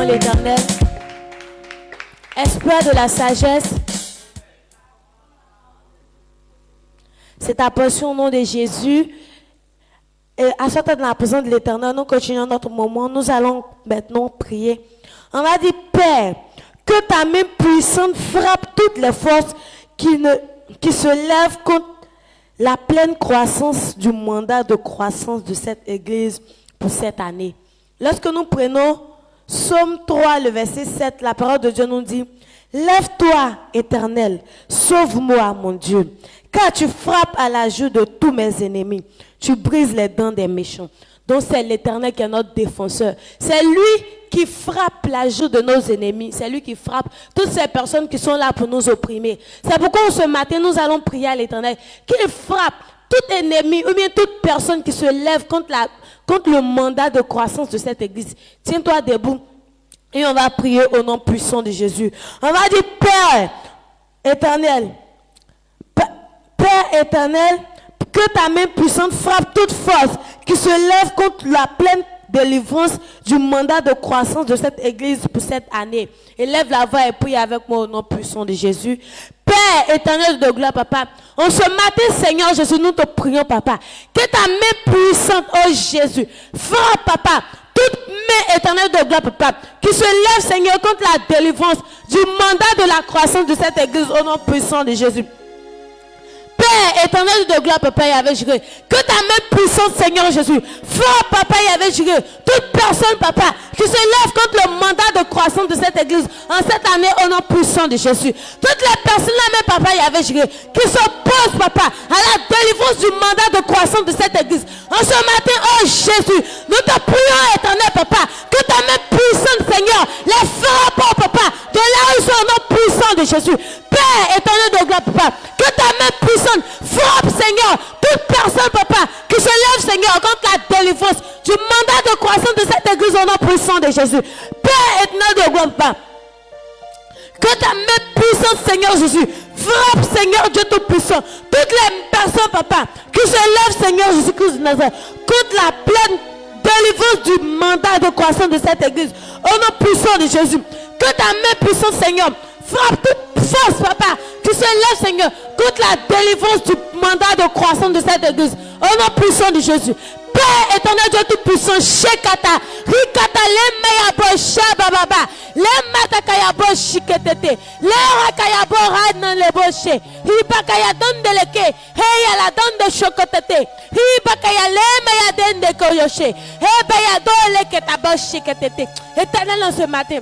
l'Éternel. Espoir de la sagesse. C'est ta portion au nom de Jésus. Et à sortir de la présence de l'Éternel, nous continuons notre moment. Nous allons maintenant prier. On va dire, Père, que ta main puissante frappe toutes les forces qui se lèvent contre la pleine croissance du mandat de croissance de cette église pour cette année. Lorsque nous prenons Psaume 3, le verset 7, la parole de Dieu nous dit, lève-toi, Éternel, sauve-moi, mon Dieu, car tu frappes à la joue de tous mes ennemis, tu brises les dents des méchants. Donc c'est l'Éternel qui est notre défenseur. C'est lui qui frappe la joue de nos ennemis. C'est lui qui frappe toutes ces personnes qui sont là pour nous opprimer. C'est pourquoi ce matin, nous allons prier à l'Éternel qu'il frappe tout ennemi ou bien toute personne qui se lève contre le mandat de croissance de cette église. Tiens-toi debout et on va prier au nom puissant de Jésus. On va dire, Père éternel, Père éternel, que ta main puissante frappe toute force qui se lève contre la pleine délivrance du mandat de croissance de cette église pour cette année. Élève la voix et prie avec moi au nom puissant de Jésus. Père éternel de gloire, papa, en ce matin, Seigneur Jésus, nous te prions, papa, que ta main puissante, oh Jésus, frappe, papa, toute main éternelle de gloire, papa, qui se lève, Seigneur, contre la délivrance du mandat de la croissance de cette église au nom puissant de Jésus. Père éternel de gloire, papa, et avec Jésus, que ta main puissante, Seigneur Jésus, frappe, papa, et avec Jésus, toute personne, papa, qui se lève contre le mandat de croissance de cette église en cette année au nom puissant de Jésus. Toutes les personnes, là même, papa, et avec Jésus, qui s'opposent, papa, à la délivrance du mandat de croissance de cette église. En ce matin, oh Jésus, nous te prions, éternel, papa, que ta main puissante, Seigneur, les frappe, oh, papa, de là où ils sont au nom puissant de Jésus. Père éternel de gloire, papa, que ta main puissante frappe, Seigneur, toute personne, papa, qui se lève, Seigneur, contre la délivrance du mandat de croissance de cette église au nom puissant de Jésus. Père éternel de gloire, papa, que ta main puissante, Seigneur Jésus, frappe, Seigneur Dieu Tout-Puissant, toutes les personnes, papa, qui se lèvent, Seigneur Jésus-Christ de Nazareth, contre la pleine délivrance du mandat de croissance de cette église, au nom puissant de Jésus. Que ta main puissante, Seigneur, frappe toute force, papa, qui se lève, Seigneur, contre la délivrance du mandat de croissance de cette église, au nom puissant de Jésus. Père éternel Dieu Tout-Puissant, Shekata, Rikata, les Mayabo, Shabababa, les Matakayabo, Shiketete, les Rakayabo, Radnan, les Boche, Ribakaya, Dondeleke, Heya, la Donde Chokotete, Ribakaya, les Mayaden de Koyoshe, Hebayado, les Ketabo, Shiketete. Éternel, en ce matin,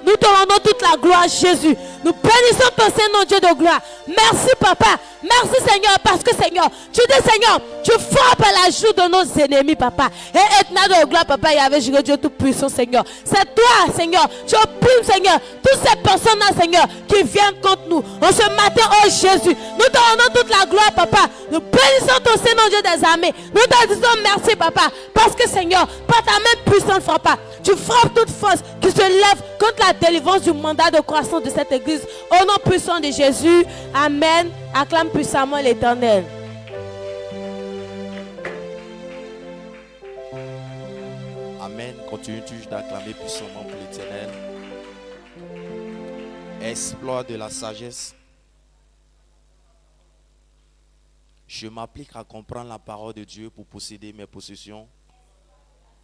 nous te rendons toute la gloire, Jésus. Nous bénissons ton Seigneur, Dieu de gloire. Merci, papa. Merci, Seigneur, parce que, Seigneur, tu dis, Seigneur, tu frappes à la joue de nos ennemis, papa. Et éternel de gloire, papa, il y avait Dieu Tout-Puissant, Seigneur. C'est toi, Seigneur. Tu opprimes, Seigneur, toutes ces personnes-là, Seigneur, qui viennent contre nous. En ce matin, oh Jésus, nous te rendons toute la gloire, papa. Nous bénissons ton Seigneur, Dieu des armées. Nous te disons merci, papa, parce que, Seigneur, par ta main puissante, papa, tu frappes toute force qui se lève contre la délivrance du mandat de croissance de cette église. Au nom puissant de Jésus, amen. Acclame puissamment l'Éternel. Amen. Continue toujours d'acclamer puissamment pour l'Éternel. Exploit de la sagesse. Je m'applique à comprendre la parole de Dieu pour posséder mes possessions.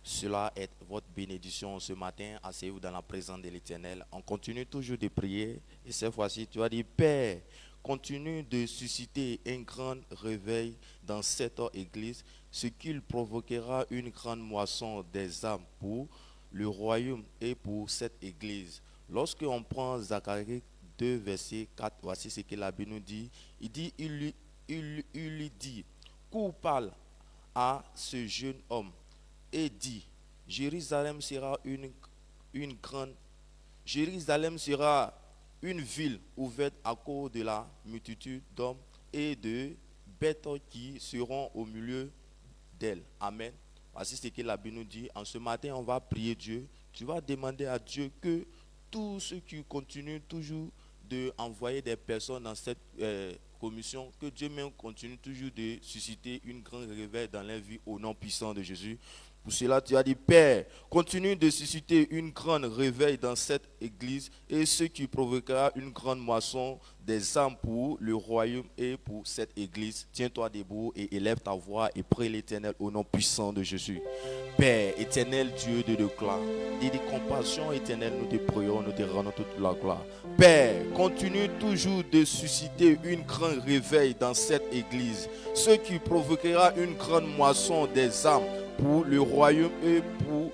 Cela est votre bénédiction ce matin. Asseyez-vous dans la présence de l'Éternel. On continue toujours de prier. Et cette fois-ci, tu vas dire, Père, continue de susciter un grand réveil dans cette église, ce qui provoquera une grande moisson des âmes pour le royaume et pour cette église. Lorsque on prend Zacharie 2, verset 4, voici ce que la Bible nous dit. Il lui dit, qu'on parle à ce jeune homme et dit, Jérusalem sera Jérusalem sera une ville ouverte à cause de la multitude d'hommes et de bêtes qui seront au milieu d'elle. Amen. Voici ce que la Bible nous dit. En ce matin, on va prier Dieu. Tu vas demander à Dieu que tous ceux qui continuent toujours d'envoyer des personnes dans cette commission, que Dieu même continue toujours de susciter une grande réveil dans la vie au nom puissant de Jésus. Pour cela, tu as dit, Père, continue de susciter une grande réveil dans cette église et ce qui provoquera une grande moisson des âmes pour le royaume et pour cette église. Tiens-toi debout et élève ta voix et prie l'Éternel au nom puissant de Jésus. Père, éternel Dieu de gloire, de compassion éternelle, nous te prions, nous te rendons toute la gloire. Père, continue toujours de susciter une grande réveil dans cette église, ce qui provoquera une grande moisson des âmes pour le royaume et pour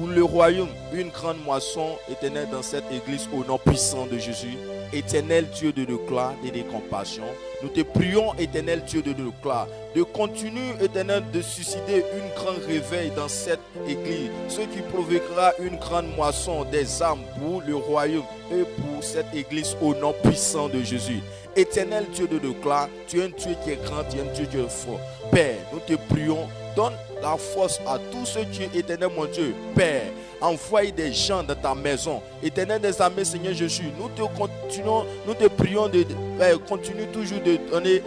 le royaume, une grande moisson éternelle dans cette église au nom puissant de Jésus. Éternel Dieu de gloire et de compassion, nous te prions, éternel Dieu de gloire, de continuer, éternel, de susciter une grande réveil dans cette église, ce qui provoquera une grande moisson des âmes pour le royaume et pour cette église au nom puissant de Jésus. Éternel Dieu de gloire, tu es un Dieu qui est grand, tu es un Dieu qui est fort. Père, nous te prions, donne la force à tous ceux qui est éternel, mon Dieu. Père, envoie des gens dans ta maison. Éternel des armées, Seigneur Jésus, nous te prions de continuer toujours de donner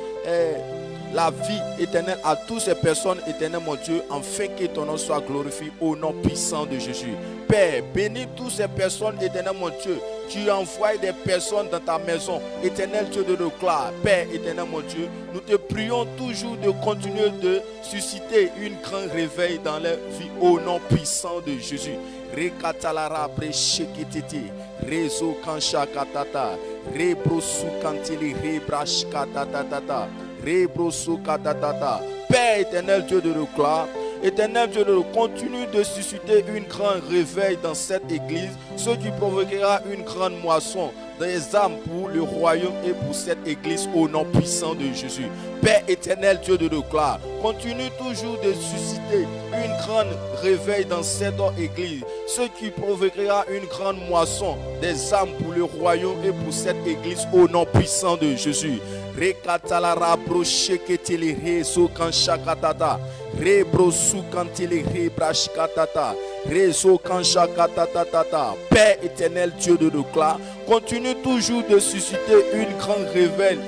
la vie éternelle à toutes ces personnes, éternel mon Dieu, afin que ton nom soit glorifié au nom puissant de Jésus. Père, bénis toutes ces personnes, éternel mon Dieu. Tu envoies des personnes dans ta maison, éternel Dieu de gloire. Père, éternel mon Dieu, nous te prions toujours de continuer de susciter une grande réveil dans leur vie au nom puissant de Jésus. Rekatalara breshekititi, rezo kanshakatata, rebrosu kantili rebrashkatatata, rebrosu katatata. Père, éternel Dieu de gloire, éternel Dieu, continue de susciter une grande réveil dans cette église, ce qui provoquera une grande moisson des âmes pour le royaume et pour cette église au nom puissant de Jésus. Père éternel Dieu de gloire, continue toujours de susciter une grande réveil dans cette église, ce qui provoquera une grande moisson des âmes pour le royaume et pour cette église au nom puissant de Jésus. Rekatalara brosheketele rezo kanshakatata. Rebrosu kantele rebrashkatata. Rezo kanshakatatata. Père éternel, Dieu de l'éclat, continue toujours de susciter une grande réveil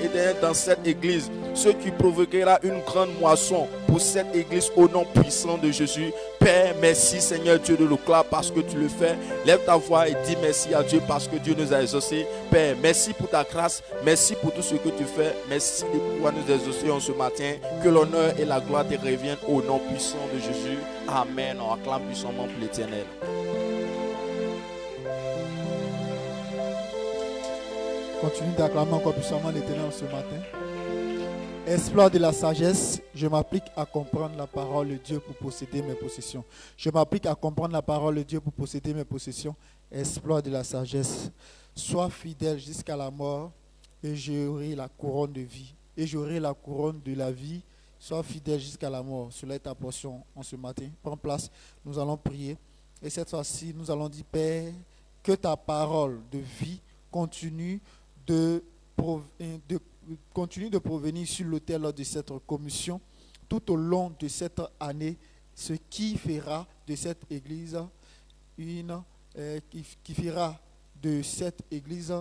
dans cette église, ce qui provoquera une grande moisson pour cette église au nom puissant de Jésus. Père, merci Seigneur Dieu de l'éclat parce que tu le fais. Lève ta voix et dis merci à Dieu parce que Dieu nous a exaucés. Père, merci pour ta grâce, merci pour tout ce que tu fais. Merci de pouvoir nous exaucer en ce matin. Que l'honneur et la gloire te reviennent au nom puissant de Jésus. Amen. On acclame puissamment pour l'Éternel. Continue d'acclamer encore puissamment l'Éternel ce matin. Exploit de la sagesse, je m'applique à comprendre la parole de Dieu pour posséder mes possessions. Je m'applique à comprendre la parole de Dieu pour posséder mes possessions. Exploit de la sagesse. Sois fidèle jusqu'à la mort et j'aurai la couronne de vie. Et j'aurai la couronne de la vie. Sois fidèle jusqu'à la mort. Cela est ta portion en ce matin. Prends place, nous allons prier. Et cette fois-ci, nous allons dire, Père, que ta parole de vie continue de provenir sur l'autel de cette commission tout au long de cette année, ce qui fera de cette église qui fera de cette église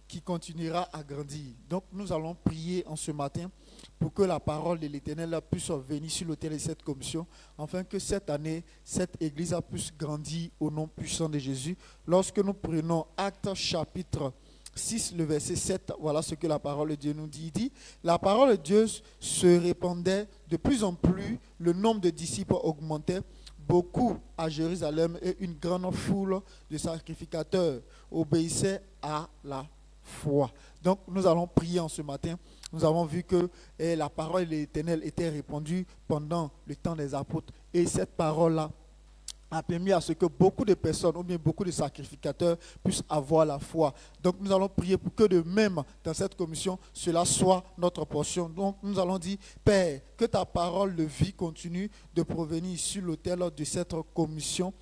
qui continuera à grandir. Donc nous allons prier en ce matin pour que la parole de l'Éternel puisse venir sur l'autel de cette commission, afin que cette année, cette église puisse grandir au nom puissant de Jésus. Lorsque nous prenons Actes chapitre 6, le verset 7, voilà ce que la parole de Dieu nous dit. Il dit, la parole de Dieu se répandait de plus en plus, le nombre de disciples augmentait beaucoup à Jérusalem et une grande foule de sacrificateurs obéissaient à la foi. Donc nous allons prier en ce matin. Nous avons vu que la parole de l'Éternel était répandue pendant le temps des apôtres et cette parole-là a permis à ce que beaucoup de personnes ou bien beaucoup de sacrificateurs puissent avoir la foi. Donc nous allons prier pour que de même dans cette commission, cela soit notre portion. Donc nous allons dire, Père, que ta parole de vie continue de provenir sur l'autel de cette commission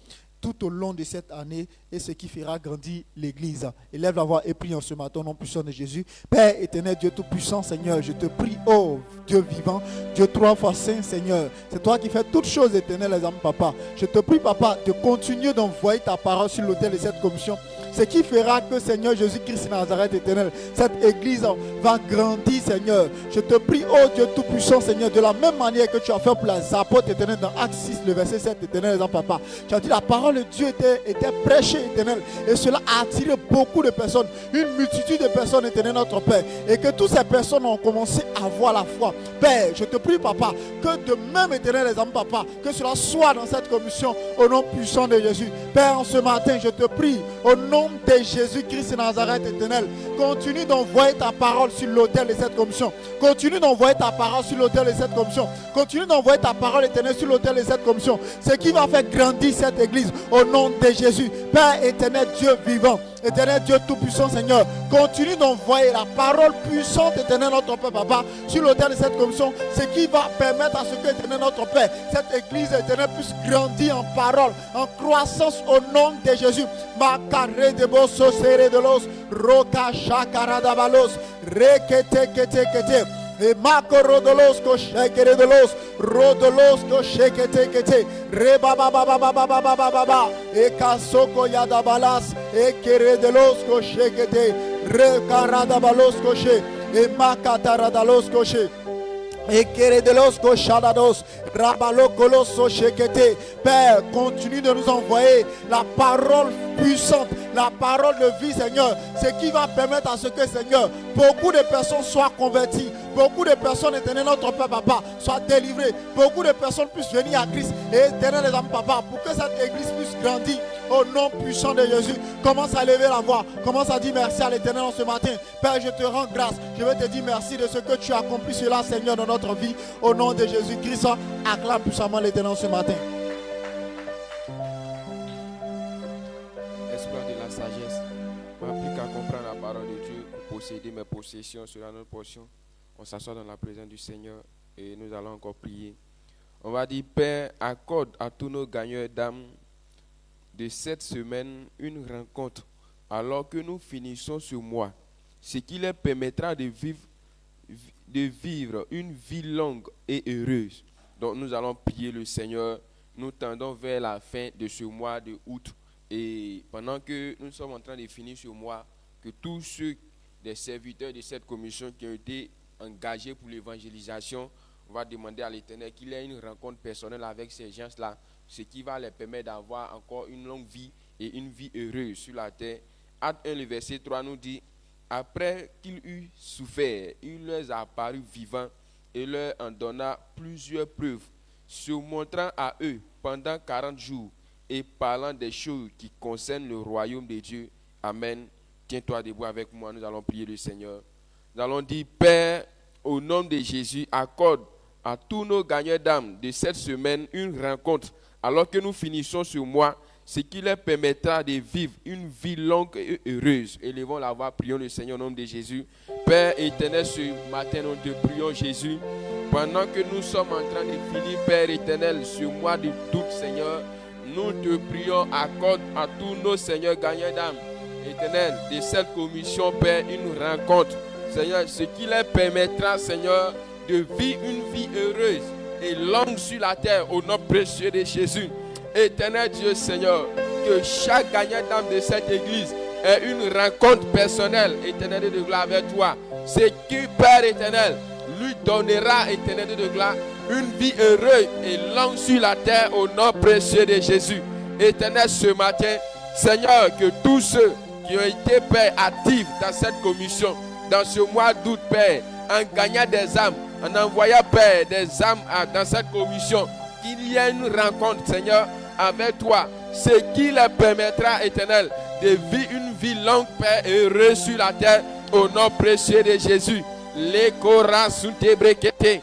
tout au long de cette année et ce qui fera grandir l'Église. Élève la voix et prie en ce matin au nom puissant de Jésus. Père éternel, Dieu tout-puissant, Seigneur, je te prie, oh Dieu vivant, Dieu trois fois saint, Seigneur. C'est toi qui fais toutes choses éternelles, les âmes, Papa. Je te prie, Papa, de continuer d'envoyer ta parole sur l'autel de cette commission. Ce qui fera que, Seigneur Jésus-Christ de Nazareth éternel, cette église va grandir, Seigneur. Je te prie, oh Dieu tout-puissant, Seigneur, de la même manière que tu as fait pour les apôtres éternels dans Acte 6, le verset 7, éternel, les âmes, Papa. Tu as dit la parole de Dieu était prêchée, éternel, et cela a attiré beaucoup de personnes, une multitude de personnes, éternel, notre Père, et que toutes ces personnes ont commencé à voir la foi. Père, je te prie, Papa, que de même, éternel, les âmes, Papa, que cela soit dans cette commission au nom puissant de Jésus. Père, en ce matin, je te prie, au nom de Jésus-Christ de Nazareth éternel, continue d'envoyer ta parole sur l'autel de cette commission. Continue d'envoyer ta parole sur l'autel de cette commission. Continue d'envoyer ta parole éternelle sur l'autel de cette commission. Ce qui va faire grandir cette église au nom de Jésus. Père éternel, Dieu vivant, éternel Dieu tout-puissant, Seigneur, continue d'envoyer la parole puissante, éternel notre Père, Papa, sur l'autel de cette commission. Ce qui va permettre à ce que, éternel notre Père, cette église éternelle puisse grandir en parole, en croissance au nom de Jésus. Macaré de bosso serré de los, roca chacara d'avalos, rekete kete kete. Et makorodolos ko shekere de los, rodolos ko shekete kete, rebaba baba baba baba baba, et kasoko yadabalas, et kere de los ko shekete, rekaradabalos ko she, et makataradalos ko she. Et keredelos koshadados, rabalokolos shekete. Père, continue de nous envoyer la parole puissante, la parole de vie, Seigneur. Ce qui va permettre à ce que, Seigneur, beaucoup de personnes soient converties, beaucoup de personnes, éternel notre Père, Papa, soient délivrées, beaucoup de personnes puissent venir à Christ. Et éternel les âmes, Papa, pour que cette église puisse grandir au nom puissant de Jésus. Commence à lever la voix, commence à dire merci à l'Éternel en ce matin. Père, je te rends grâce, je veux te dire merci de ce que tu as accompli cela, Seigneur, dans notre vie. Au nom de Jésus-Christ, acclame puissamment l'Éternel ce matin. Exploit de la sagesse, m'applique à comprendre la parole de Dieu pour posséder mes possessions sera notre portion. On s'assoit dans la présence du Seigneur et nous allons encore prier. On va dire, Père, accorde à tous nos gagneurs d'âme de cette semaine une rencontre alors que nous finissons ce mois, ce qui leur permettra de vivre une vie longue et heureuse. Donc nous allons prier le Seigneur. Nous tendons vers la fin de ce mois de août. Et pendant que nous sommes en train de finir ce mois, que tous ceux des serviteurs de cette commission qui ont été engagés pour l'évangélisation, on va demander à l'Éternel qu'il ait une rencontre personnelle avec ces gens-là, ce qui va leur permettre d'avoir encore une longue vie et une vie heureuse sur la terre. Acte 1, le verset 3 nous dit, après qu'il eut souffert, il leur a apparu vivant et leur en donna plusieurs preuves, se montrant à eux pendant 40 jours et parlant des choses qui concernent le royaume de Dieu. Amen. Tiens-toi debout avec moi, nous allons prier le Seigneur. Nous allons dire, Père, au nom de Jésus, accorde à tous nos gagneurs d'âme de cette semaine une rencontre, alors que nous finissons ce mois, ce qui leur permettra de vivre une vie longue et heureuse. Élevons la voix, prions le Seigneur au nom de Jésus. Père éternel, ce matin, nous te prions, Jésus, pendant que nous sommes en train de finir, Père éternel, ce mois de doute, Seigneur, nous te prions, accorde à tous nos seigneurs gagnants d'âme, éternel, de cette commission, Père, une rencontre, Seigneur, ce qui leur permettra, Seigneur, de vivre une vie heureuse et longue sur la terre, au nom précieux de Jésus. Éternel Dieu, Seigneur, que chaque gagnant d'âme de cette église ait une rencontre personnelle, éternel de gloire, avec toi. Ce qui, Père éternel, lui donnera, éternel de gloire, une vie heureuse et longue sur la terre, au nom précieux de Jésus. Éternel, ce matin, Seigneur, que tous ceux qui ont été, Père, actifs dans cette commission, dans ce mois d'août, Père, en gagnant des âmes, en envoyant, Père, des âmes dans cette commission, qu'il y ait une rencontre, Seigneur, avec toi, ce qui leur permettra, éternel, de vivre une vie longue, Père, et heureuse sur la terre, au nom précieux de Jésus. Les Koras sont débréquetés.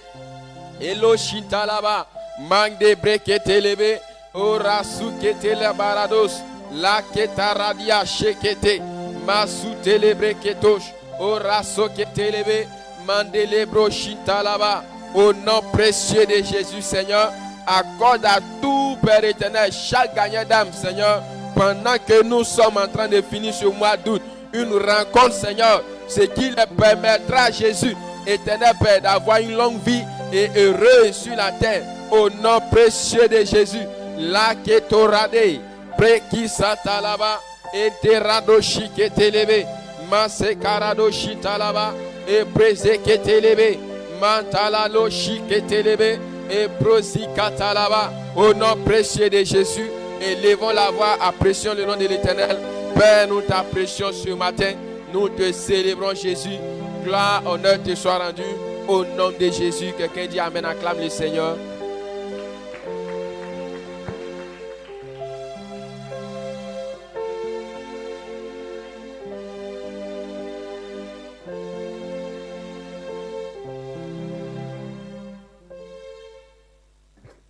Elo Shintalaba, Mang de Brekete Lebe, Ora Sukete la Barados, La Ketaradia Shekete, Masute le Breketosh, Ora Sokete Lebe, Mandelebro Shintalaba, au nom précieux de Jésus, Seigneur, accorde à tout Père éternel, chaque gagnant d'âme, Seigneur, pendant que nous sommes en train de finir ce mois d'août, une rencontre, Seigneur, ce qui leur permettra, Jésus, éternel Père, d'avoir une longue vie et heureuse sur la terre, au nom précieux de Jésus. La Ketorade, Prekisatalaba, Enterado Shiketelebe, Masekarado Shitalaba, et Prezeketelebe, Mantalalo Shiketelebe, et Prosikatalaba, au nom précieux de Jésus. Élevons la voix, apprécions le nom de l'Éternel. Père, nous t'apprécions ce matin, nous te célébrons, Jésus. Gloire, honneur te soit rendu au nom de Jésus. Quelqu'un dit Amen, acclame le Seigneur.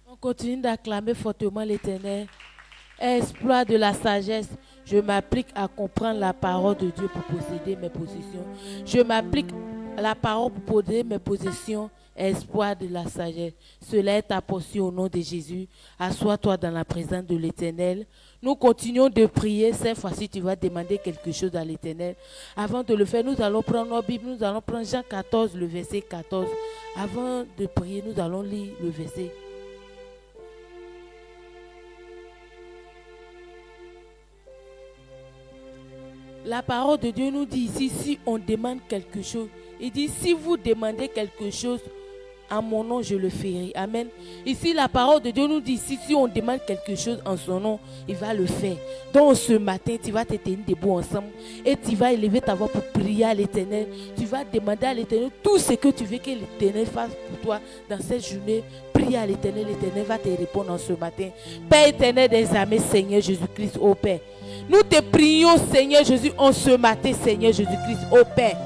On continue d'acclamer fortement l'Éternel. Exploit de la sagesse. Je m'applique à comprendre la parole de Dieu pour posséder mes possessions. Je m'applique à la parole pour posséder mes possessions. Espoir de la sagesse. Cela est ta portion au nom de Jésus. Assois-toi dans la présence de l'Éternel. Nous continuons de prier. Cette fois-ci, tu vas demander quelque chose à l'Éternel. Avant de le faire, nous allons prendre nos Bibles. Nous allons prendre Jean 14, le verset 14. Avant de prier, nous allons lire le verset. La parole de Dieu nous dit ici, si on demande quelque chose, il dit, si vous demandez quelque chose, en mon nom, je le ferai. Amen. Ici, la parole de Dieu nous dit ici, si on demande quelque chose en son nom, il va le faire. Donc, ce matin, tu vas te tenir debout ensemble et tu vas élever ta voix pour prier à l'Éternel. Tu vas demander à l'Éternel tout ce que tu veux que l'Éternel fasse pour toi dans cette journée. Prie à l'Éternel, l'Éternel va te répondre en ce matin. Père éternel des armées, Seigneur Jésus-Christ, ô Père. Nous te prions, Seigneur Jésus, en ce matin, Seigneur Jésus-Christ, ô Père.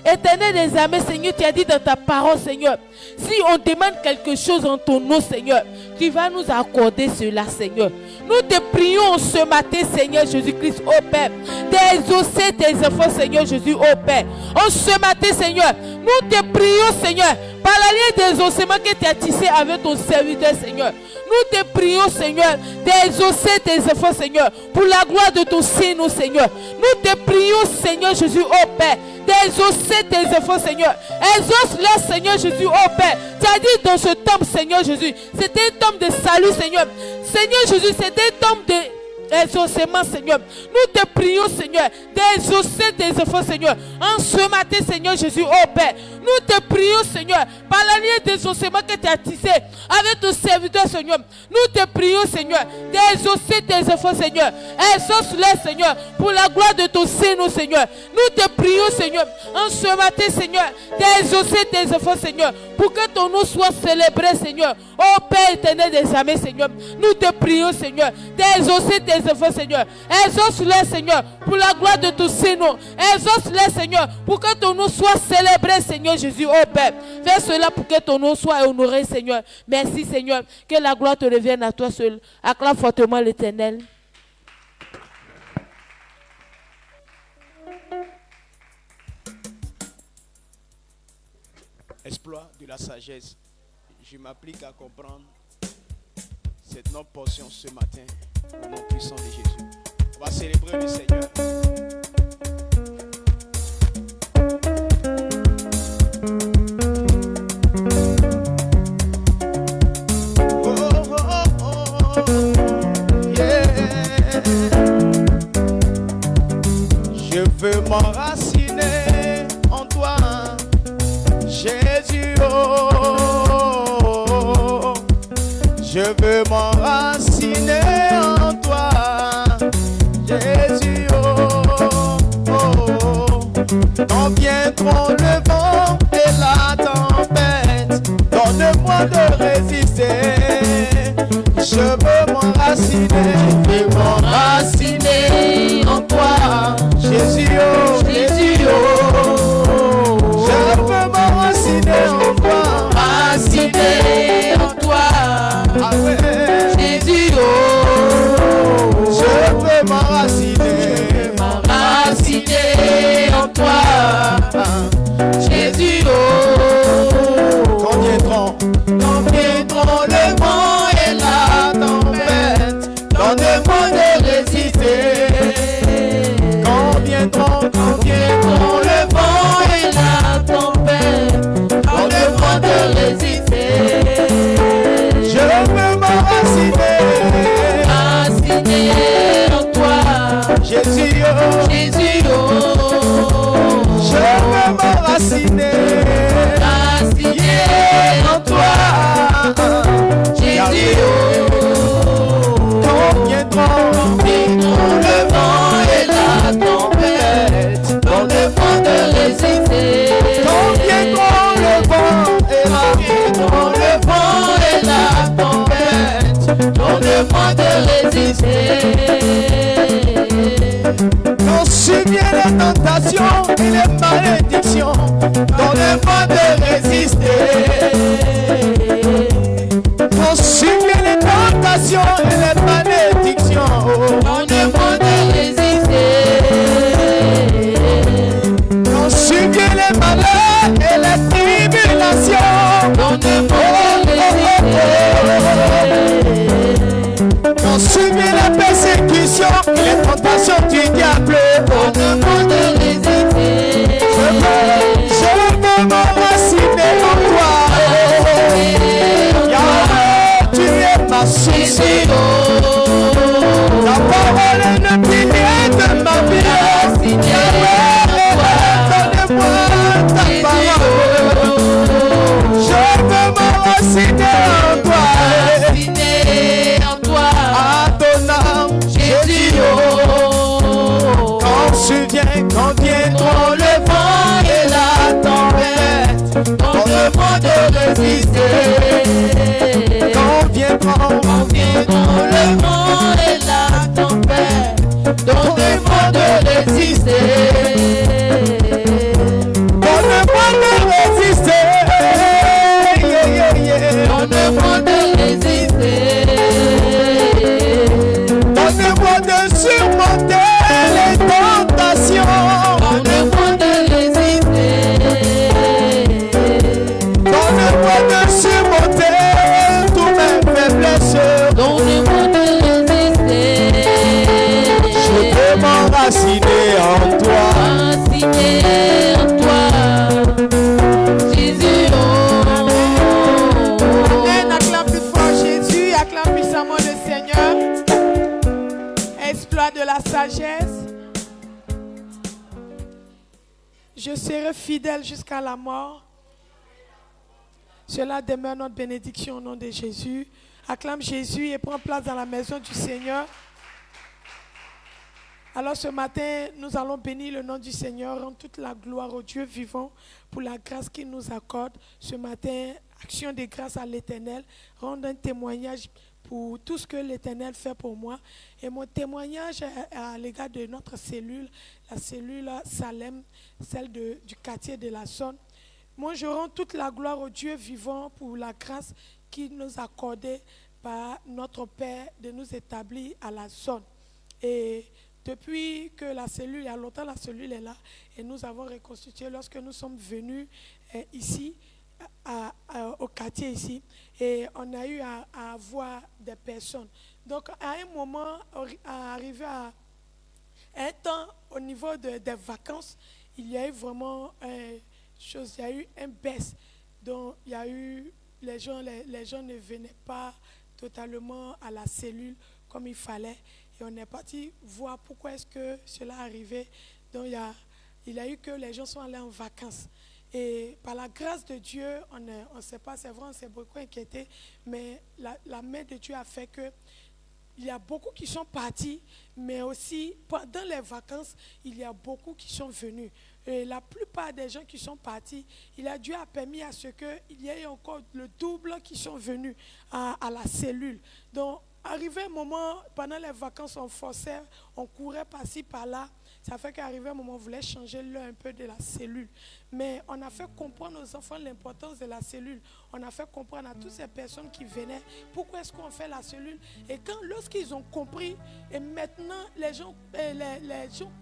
Éternel des armées, Seigneur, tu as dit dans ta parole, Seigneur, si on demande quelque chose en ton nom, Seigneur, tu vas nous accorder cela, Seigneur. Nous te prions ce matin, Seigneur Jésus-Christ, ô Père, d'exaucer tes enfants, Seigneur Jésus, ô Père. En ce matin, Seigneur, nous te prions, Seigneur, par la lien d'exaucement que tu as tissé avec ton serviteur, Seigneur. Nous te prions, Seigneur, d'exaucer tes enfants, Seigneur, pour la gloire de ton Seigneur, Seigneur. Nous te prions, Seigneur Jésus, ô Père, d'exaucer tes enfants, Seigneur. Exauce-les, Seigneur Jésus, ô Père. Tu as dit dans ce temple, Seigneur Jésus, c'était un temple de salut, Seigneur. Seigneur Jésus, c'était un temple de exaucement, Seigneur. Nous te prions, Seigneur, d'exaucer tes enfants, Seigneur. En ce matin, Seigneur Jésus, ô Père, nous te prions, Seigneur, par la ligne d'exaucement que tu as tissé avec ton serviteur, Seigneur. Nous te prions, Seigneur, d'exaucer tes enfants, Seigneur. Exauce-les, Seigneur, pour la gloire de ton Seigneur, Seigneur. Nous te prions, Seigneur, en ce matin, Seigneur, d'exaucer tes enfants, Seigneur, pour que ton nom soit célébré, Seigneur. Ô Père éternel des armées, Seigneur, nous te prions, Seigneur, d'exaucer tes enfants, Seigneur. Exauce-les, Seigneur, pour la gloire de ton Seigneur. Exauce-les, Seigneur, pour que ton nom soit célébré, Seigneur Jésus, ô Père. Fais cela pour que ton nom soit honoré, Seigneur. Merci, Seigneur, que la gloire te revienne à toi seul. Acclame fortement l'Éternel. Exploit de la sagesse. Je m'applique à comprendre cette noble portion ce matin au nom puissant de Jésus. On va célébrer le Seigneur. Je veux m'enraciner en toi, Jésus, oh. Je veux m'enraciner en toi, Jésus, oh, oh. Quand viendront le vent et la tempête, donne-moi de résister. Je veux m'enraciner en toi, Jésus, oh, Jésus, oh. Je veux m'enraciner en toi, Raciner en toi, ah ouais. Jésus, oh. Je veux m'enraciner En toi, Jésus, oh. Quand viendront le vent et la tempête, donne-moi de résister. Quand viendront le vent et la tempête, donne-moi de résister. Je veux m'enraciner En toi, Jésus, oh. Jésus, oh. Je veux m'enraciner en toi, Jésus, oh. quand viendront Le vent et la tempête, donne-moi de résister. quand viendront le vent et la tempête, donne-moi de résister. quand surviennent les tentations et les malédictions, donne-moi de résister. Quand surviennent les tentations et les malédictions, oh, Donne-moi de résister. quand surviennent les malheurs et les tribulations, Donne-moi de résister. quand surviennent les persécutions et les tentations du diable, Donne-moi de résister. je veux m'enraciner en toi. Yahweh, tu es ma source. Ta parole est le pilier de ma vie. Yahweh, donne-moi ta parole. Je veux m'enraciner en toi. En toi, Adonai, Jésus, oh. Quand viendront le vent et la tempête, donne-moi de résister. Quand viendront le vent et la tempête, donne-moi de résister. sagesse. Je serai fidèle jusqu'à la mort. Cela demeure notre bénédiction au nom de Jésus. Acclame Jésus et prends place dans la maison du Seigneur. Alors ce matin, nous allons bénir le nom du Seigneur, rendre toute la gloire au Dieu vivant pour la grâce qu'il nous accorde. Ce matin, action de grâce à l'Éternel, rendre un témoignage pour tout ce que l'Éternel fait pour moi. Et mon témoignage est à l'égard de notre cellule, la cellule Salem, celle du quartier de la Sonne. Moi, je rends toute la gloire au Dieu vivant pour la grâce qu'il nous a accordée par notre Père de nous établir à la Sonne. Et depuis que la cellule, il y a longtemps la cellule est là, et nous avons reconstitué lorsque nous sommes venus ici, au quartier ici, et on a eu à avoir des personnes. Donc à un moment, arrivé à un temps au niveau des vacances, il y a eu vraiment il y a eu un baisse. Donc il y a eu, les gens ne venaient pas totalement à la cellule comme il fallait. Et on est parti voir pourquoi est-ce que cela arrivait. Donc il y a eu que les gens sont allés en vacances. Et par la grâce de Dieu, on ne sait pas, c'est vrai, on s'est beaucoup inquiété, mais la main de Dieu a fait que il y a beaucoup qui sont partis, mais aussi pendant les vacances, il y a beaucoup qui sont venus. Et la plupart des gens qui sont partis, Dieu a permis à ce qu'il y ait encore le double qui sont venus à la cellule. Donc, arrivé un moment, pendant les vacances, on forçait, on courait par-ci, par-là. Ça fait qu'arrivé un moment, on voulait changer l'heure un peu de la cellule. Mais on a fait comprendre aux enfants l'importance de la cellule. On a fait comprendre à toutes ces personnes qui venaient pourquoi est-ce qu'on fait la cellule. Et lorsqu'ils ont compris, et maintenant les gens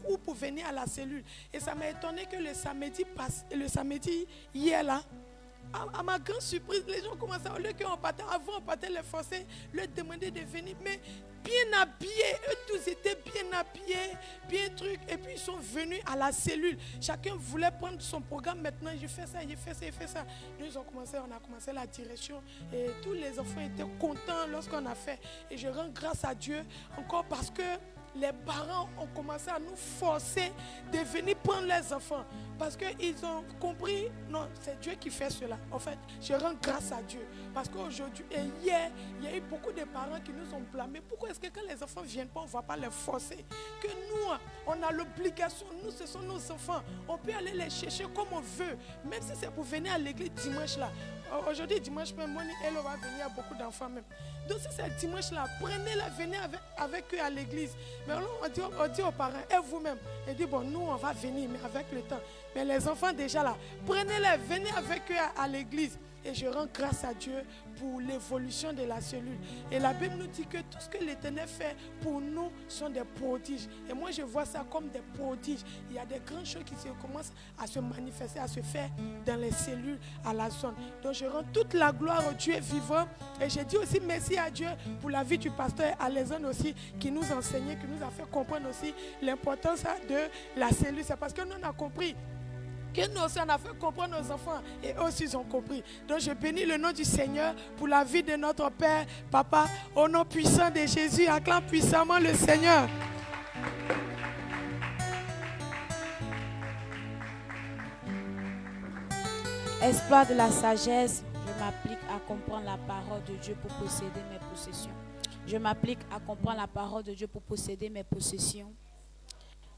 courent pour venir à la cellule. Et ça m'a étonné que le samedi hier là, à ma grande surprise, les gens commençaient, au lieu qu'on partait, avant on partait les forcer, leur demander de venir, mais bien habillés, eux tous étaient bien habillés, bien trucs, et puis ils sont venus à la cellule. Chacun voulait prendre son programme, maintenant je fais ça, je fais ça, je fais ça. Nous on a commencé la direction, et tous les enfants étaient contents lorsqu'on a fait. Et je rends grâce à Dieu encore parce que les parents ont commencé à nous forcer de venir prendre les enfants. Parce qu'ils ont compris, non, c'est Dieu qui fait cela. En fait, je rends grâce à Dieu. Parce qu'aujourd'hui et hier, il y a eu beaucoup de parents qui nous ont blâmés. Pourquoi est-ce que quand les enfants ne viennent pas, on ne va pas les forcer? Que nous, on a l'obligation, nous, ce sont nos enfants. On peut aller les chercher comme on veut. Même si c'est pour venir à l'église dimanche là. Aujourd'hui, dimanche même, elle va venir, il y a beaucoup d'enfants même. Donc si c'est dimanche là, prenez-la, venez avec eux à l'église. Mais alors, on dit aux parents, et vous-même, et dit, bon, nous on va venir, mais avec le temps. Mais les enfants déjà là, prenez-les, venez avec eux à l'église. Et je rends grâce à Dieu pour l'évolution de la cellule. Et la Bible nous dit que tout ce que l'Éternel fait pour nous sont des prodiges. Et moi, je vois ça comme des prodiges. Il y a des grandes choses qui commencent à se manifester, à se faire dans les cellules à la zone. Donc, je rends toute la gloire au Dieu vivant. Et je dis aussi merci à Dieu pour la vie du pasteur Alaison aussi, qui nous enseignait, qui nous a fait comprendre aussi l'importance de la cellule. C'est parce que nous, on a compris que nous aussi on a fait comprendre nos enfants et eux aussi ils ont compris. Donc je bénis le nom du Seigneur pour la vie de notre Père, Papa, au nom puissant de Jésus. Acclame puissamment le Seigneur. Exploit de la sagesse, je m'applique à comprendre la parole de Dieu pour posséder mes possessions. Je m'applique à comprendre la parole de Dieu pour posséder mes possessions.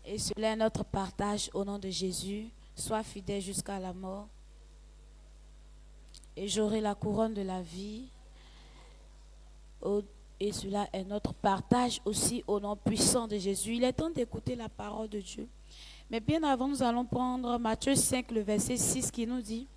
Et cela est notre partage au nom de Jésus. Sois fidèle jusqu'à la mort et j'aurai la couronne de la vie. Et cela est notre partage aussi au nom puissant de Jésus. Il est temps d'écouter la parole de Dieu. Mais bien avant, nous allons prendre Matthieu 5, le verset 6 qui nous dit: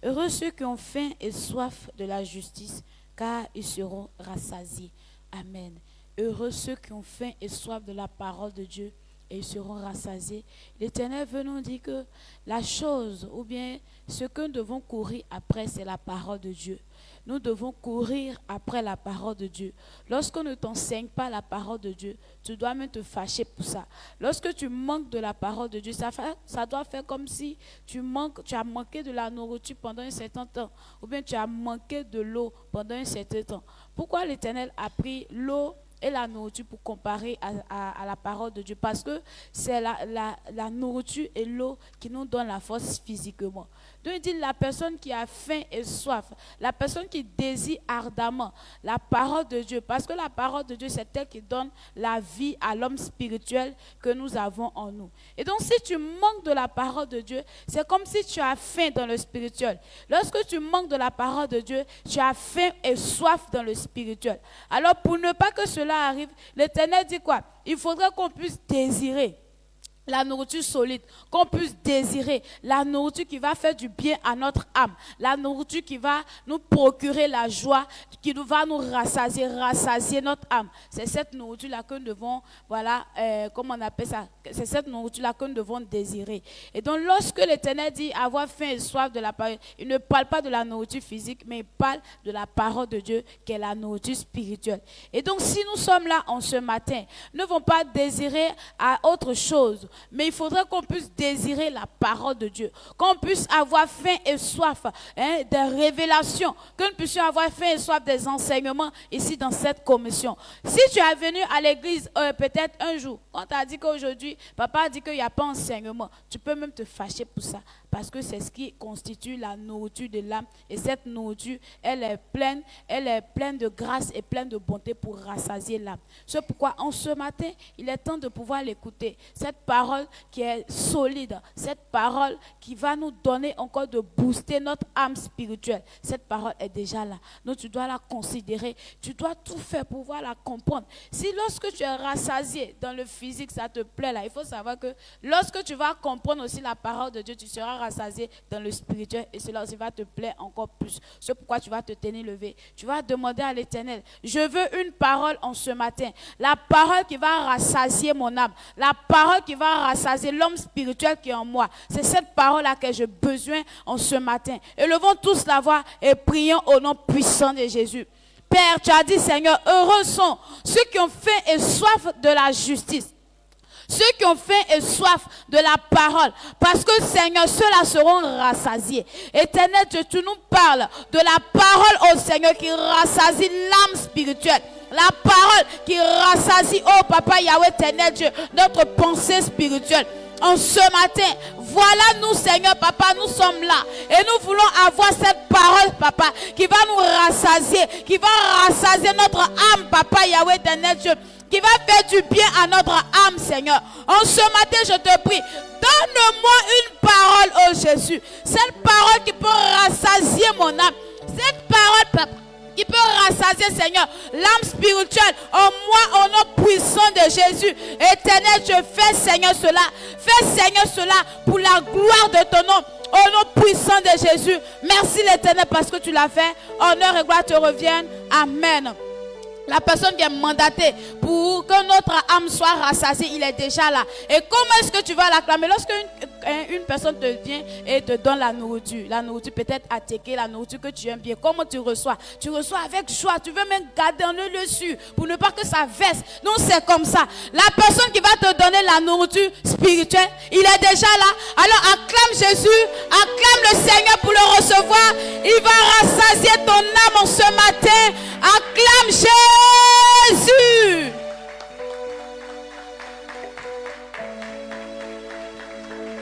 heureux ceux qui ont faim et soif de la justice, car ils seront rassasiés. Amen. Heureux ceux qui ont faim et soif de la parole de Dieu, et ils seront rassasiés. L'Éternel veut nous dire que la chose, ou bien ce que nous devons courir après, c'est la parole de Dieu. Nous devons courir après la parole de Dieu. Lorsqu'on ne t'enseigne pas la parole de Dieu, tu dois même te fâcher pour ça. Lorsque tu manques de la parole de Dieu, ça doit faire comme si tu as manqué de la nourriture pendant un certain temps, ou bien tu as manqué de l'eau pendant un certain temps. Pourquoi l'Éternel a pris l'eau et la nourriture pour comparer à la parole de Dieu. Parce que c'est la nourriture et l'eau qui nous donnent la force physiquement. Donc il dit la personne qui a faim et soif, la personne qui désire ardemment la parole de Dieu. Parce que la parole de Dieu, c'est elle qui donne la vie à l'homme spirituel que nous avons en nous. Et donc si tu manques de la parole de Dieu, c'est comme si tu as faim dans le spirituel. Lorsque tu manques de la parole de Dieu, tu as faim et soif dans le spirituel. Alors pour ne pas que cela arrive, l'Éternel dit quoi? Il faudrait qu'on puisse désirer la nourriture solide, qu'on puisse désirer la nourriture qui va faire du bien à notre âme, la nourriture qui va nous procurer la joie, qui va nous rassasier notre âme. C'est cette nourriture-là que nous devons, voilà, comment on appelle ça? C'est cette nourriture-là que nous devons désirer. Et donc lorsque l'Éternel dit avoir faim et soif de la parole, il ne parle pas de la nourriture physique, mais il parle de la parole de Dieu, qui est la nourriture spirituelle. Et donc si nous sommes là en ce matin, ne devons pas désirer à autre chose, mais il faudrait qu'on puisse désirer la parole de Dieu, qu'on puisse avoir faim et soif des révélations, que nous puissions avoir faim et soif des enseignements ici dans cette commission. Si tu es venu à l'église peut-être un jour, on t'a dit qu'aujourd'hui, papa a dit qu'il n'y a pas enseignement, tu peux même te fâcher pour ça, parce que c'est ce qui constitue la nourriture de l'âme, et cette nourriture, elle est pleine de grâce et pleine de bonté pour rassasier l'âme. C'est pourquoi en ce matin, il est temps de pouvoir l'écouter. Cette parole qui est solide, cette parole qui va nous donner encore de booster notre âme spirituelle. Cette parole est déjà là. Donc tu dois la considérer, tu dois tout faire pour pouvoir la comprendre. Si lorsque tu es rassasié dans le physique, ça te plaît là, il faut savoir que lorsque tu vas comprendre aussi la parole de Dieu, tu seras rassasié dans le spirituel et cela aussi va te plaire encore plus. C'est pourquoi tu vas te tenir levé. Tu vas demander à l'Éternel, je veux une parole en ce matin. La parole qui va rassasier mon âme. La parole qui va rassasier l'homme spirituel qui est en moi. C'est cette parole à laquelle j'ai besoin en ce matin. Élevons tous la voix et prions au nom puissant de Jésus. Père, tu as dit, Seigneur, heureux sont ceux qui ont faim et soif de la justice. Ceux qui ont faim et soif de la parole. Parce que, Seigneur, ceux-là seront rassasiés. Éternel Dieu, tu nous parles de la parole, au Seigneur, qui rassasie l'âme spirituelle. La parole qui rassasie, oh Papa Yahweh, éternel Dieu, notre pensée spirituelle. En ce matin, voilà nous, Seigneur, Papa, nous sommes là. Et nous voulons avoir cette parole, Papa, qui va nous rassasier, qui va rassasier notre âme, Papa Yahweh, éternel Dieu, qui va faire du bien à notre âme, Seigneur. En ce matin, je te prie, donne-moi une parole, oh Jésus. Cette parole qui peut rassasier mon âme. Cette parole, Papa, qui peut rassasier, Seigneur, l'âme spirituelle en moi, au nom puissant de Jésus. Éternel, je fais, Seigneur, cela. Fais, Seigneur, cela pour la gloire de ton nom. Au nom puissant de Jésus. Merci, l'Éternel, parce que tu l'as fait. Honneur et gloire te reviennent. Amen. La personne qui est mandatée pour que notre âme soit rassasiée, il est déjà là. Et comment est-ce que tu vas l'acclamer? Lorsque une personne te vient et te donne la nourriture peut-être attaquée, la nourriture que tu aimes bien, comment tu reçois? Tu reçois avec joie, tu veux même garder un œil dessus pour ne pas que ça verse. Non, c'est comme ça. La personne qui va te donner la nourriture spirituelle, il est déjà là. Alors acclame Jésus, acclame le Seigneur pour le recevoir. Il va rassasier ton âme en ce matin. Acclame Jésus.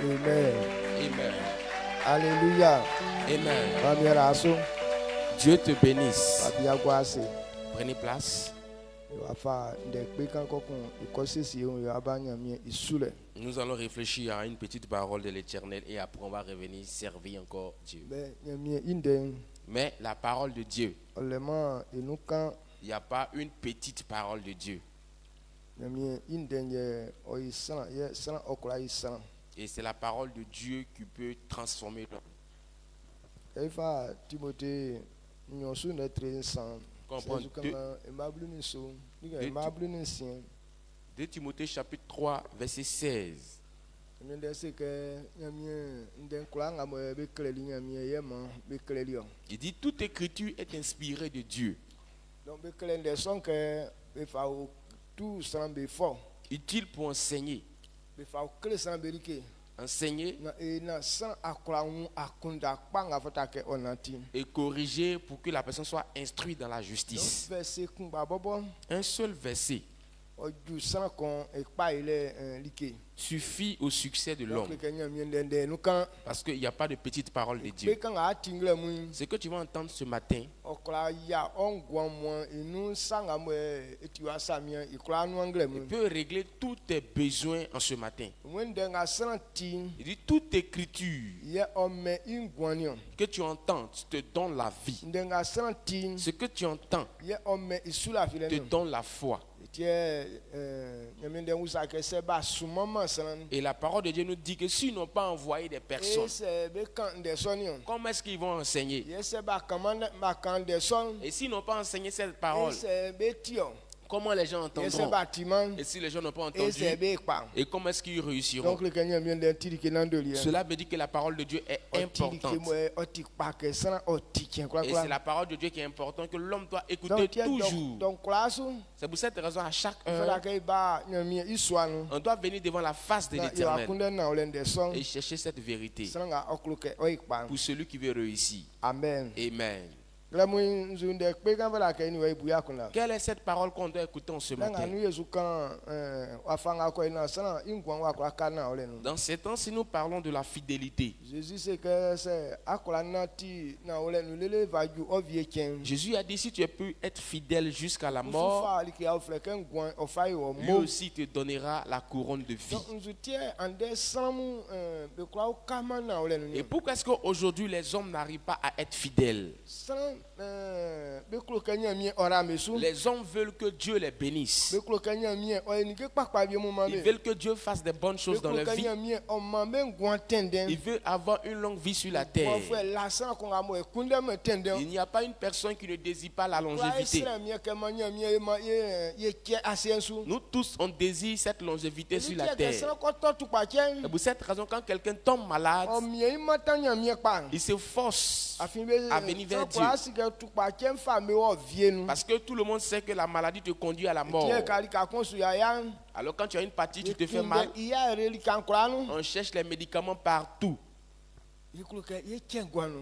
Amen. Amen. Alléluia. Amen. Dieu te bénisse. Amen. Prenez place. Nous allons réfléchir à une petite parole de l'Éternel et après on va revenir servir encore Dieu. Mais la parole de Dieu, il n'y a pas une petite parole de Dieu. Et c'est la parole de Dieu qui peut transformer l'homme. Comprends. 2 Timothée chapitre 3 verset 16. Il dit toute écriture est inspirée de Dieu, utile pour enseigner, enseigner na san akora hu akunda kpanga fotake onati. et corriger pour que la personne soit instruite dans la justice. Verset kumba bobo Un seul verset oju san kon ekpa ile like. suffit au succès de l'homme. Donc kenya miendende nu kan Parce qu'il n'y a pas de petite parole de be Dieu. kan atingle mu Ce que tu vas entendre ce matin, okra ya ongwa mo inu sanga mo etiwa samia ikra nu angle il mu. peut régler tous tes besoins en ce matin. Wende nga san ti Il dit toute écriture ye ome ingwanio. que tu entends te donne la vie. Ndenga san ti Ce que tu entends ye ome isula te fileno. donne la foi. Et la parole de Dieu nous dit que s'ils n'ont pas envoyé des personnes, comment est-ce qu'ils vont enseigner? Et s'ils n'ont pas enseigné cette parole, comment les gens entendront? Et si les gens n'ont pas entendu, et comment est-ce qu'ils réussiront? Cela veut dire que la parole de Dieu est importante. Et c'est la parole de Dieu qui est importante, que l'homme doit écouter toujours. C'est pour cette raison, à chaque heure, on doit venir devant la face de l'Éternel et chercher cette vérité pour celui qui veut réussir. Amen. Amen. Quelle est cette parole qu'on doit écouter en ce matin? Dans ces temps, si nous parlons de la fidélité, Jésus a dit, si tu peux être fidèle jusqu'à la mort, lui aussi te donnera la couronne de vie. Et pourquoi est-ce qu'aujourd'hui les hommes n'arrivent pas à être fidèles? Les hommes veulent que Dieu les bénisse. Ils veulent que Dieu fasse des bonnes choses dans leur vie. Ils veulent avoir une longue vie sur la terre. Il n'y a pas une personne qui ne désire pas la longévité. Nous tous, on désire cette longévité sur la terre. Et pour cette raison, quand quelqu'un tombe malade, il se force à venir vers Dieu. Parce que tout le monde sait que la maladie te conduit à la mort. Alors quand tu as une partie, tu te fais mal, on cherche les médicaments partout.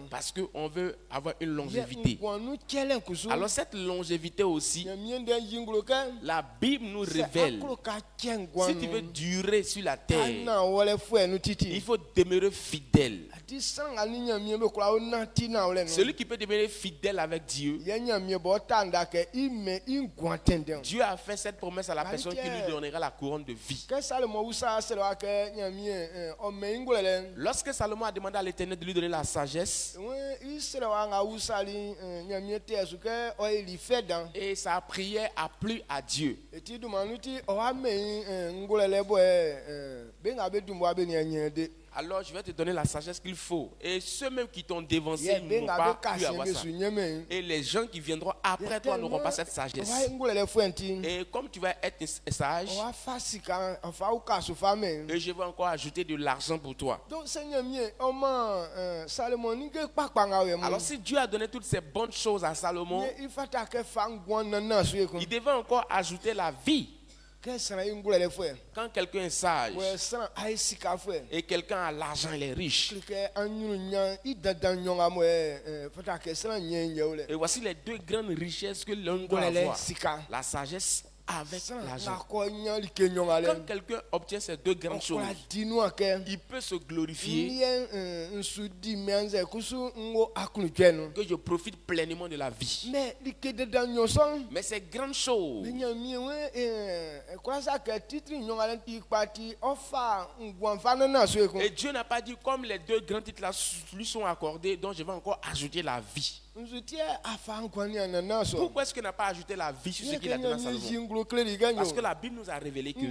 Parce qu'on veut avoir une longévité. Alors cette longévité aussi, la Bible nous révèle, si tu veux durer sur la terre, il faut demeurer fidèle. Celui qui peut demeurer fidèle avec Dieu, Dieu a fait cette promesse à la personne qui lui donnera la couronne de vie. Lorsque Salomon a demandé à l'Éternel de lui donner la sagesse, et sa prière a plu à Dieu. Alors je vais te donner la sagesse qu'il faut. Et ceux même qui t'ont dévancé n'ont pas pu avoir ça. Et les gens qui viendront après toi n'auront pas cette sagesse. Et comme tu vas être sage, et je vais encore ajouter de l'argent pour toi. Alors si Dieu a donné toutes ces bonnes choses à Salomon, il devait encore ajouter la vie. Quand quelqu'un est sage et quelqu'un a l'argent, il est riche. Et voici les deux grandes richesses que l'homme doit avoir. La sagesse avec l'argent. Quand quelqu'un obtient ces deux grandes choses, il peut se glorifier que je profite pleinement de la vie. Mais ces grandes choses, et Dieu n'a pas dit comme les deux grands titres là lui sont accordés, donc je vais encore ajouter la vie. Pourquoi est-ce qu'il n'a pas ajouté la vie sur ce qu'il a donné à Salomon? Parce que la Bible nous a révélé que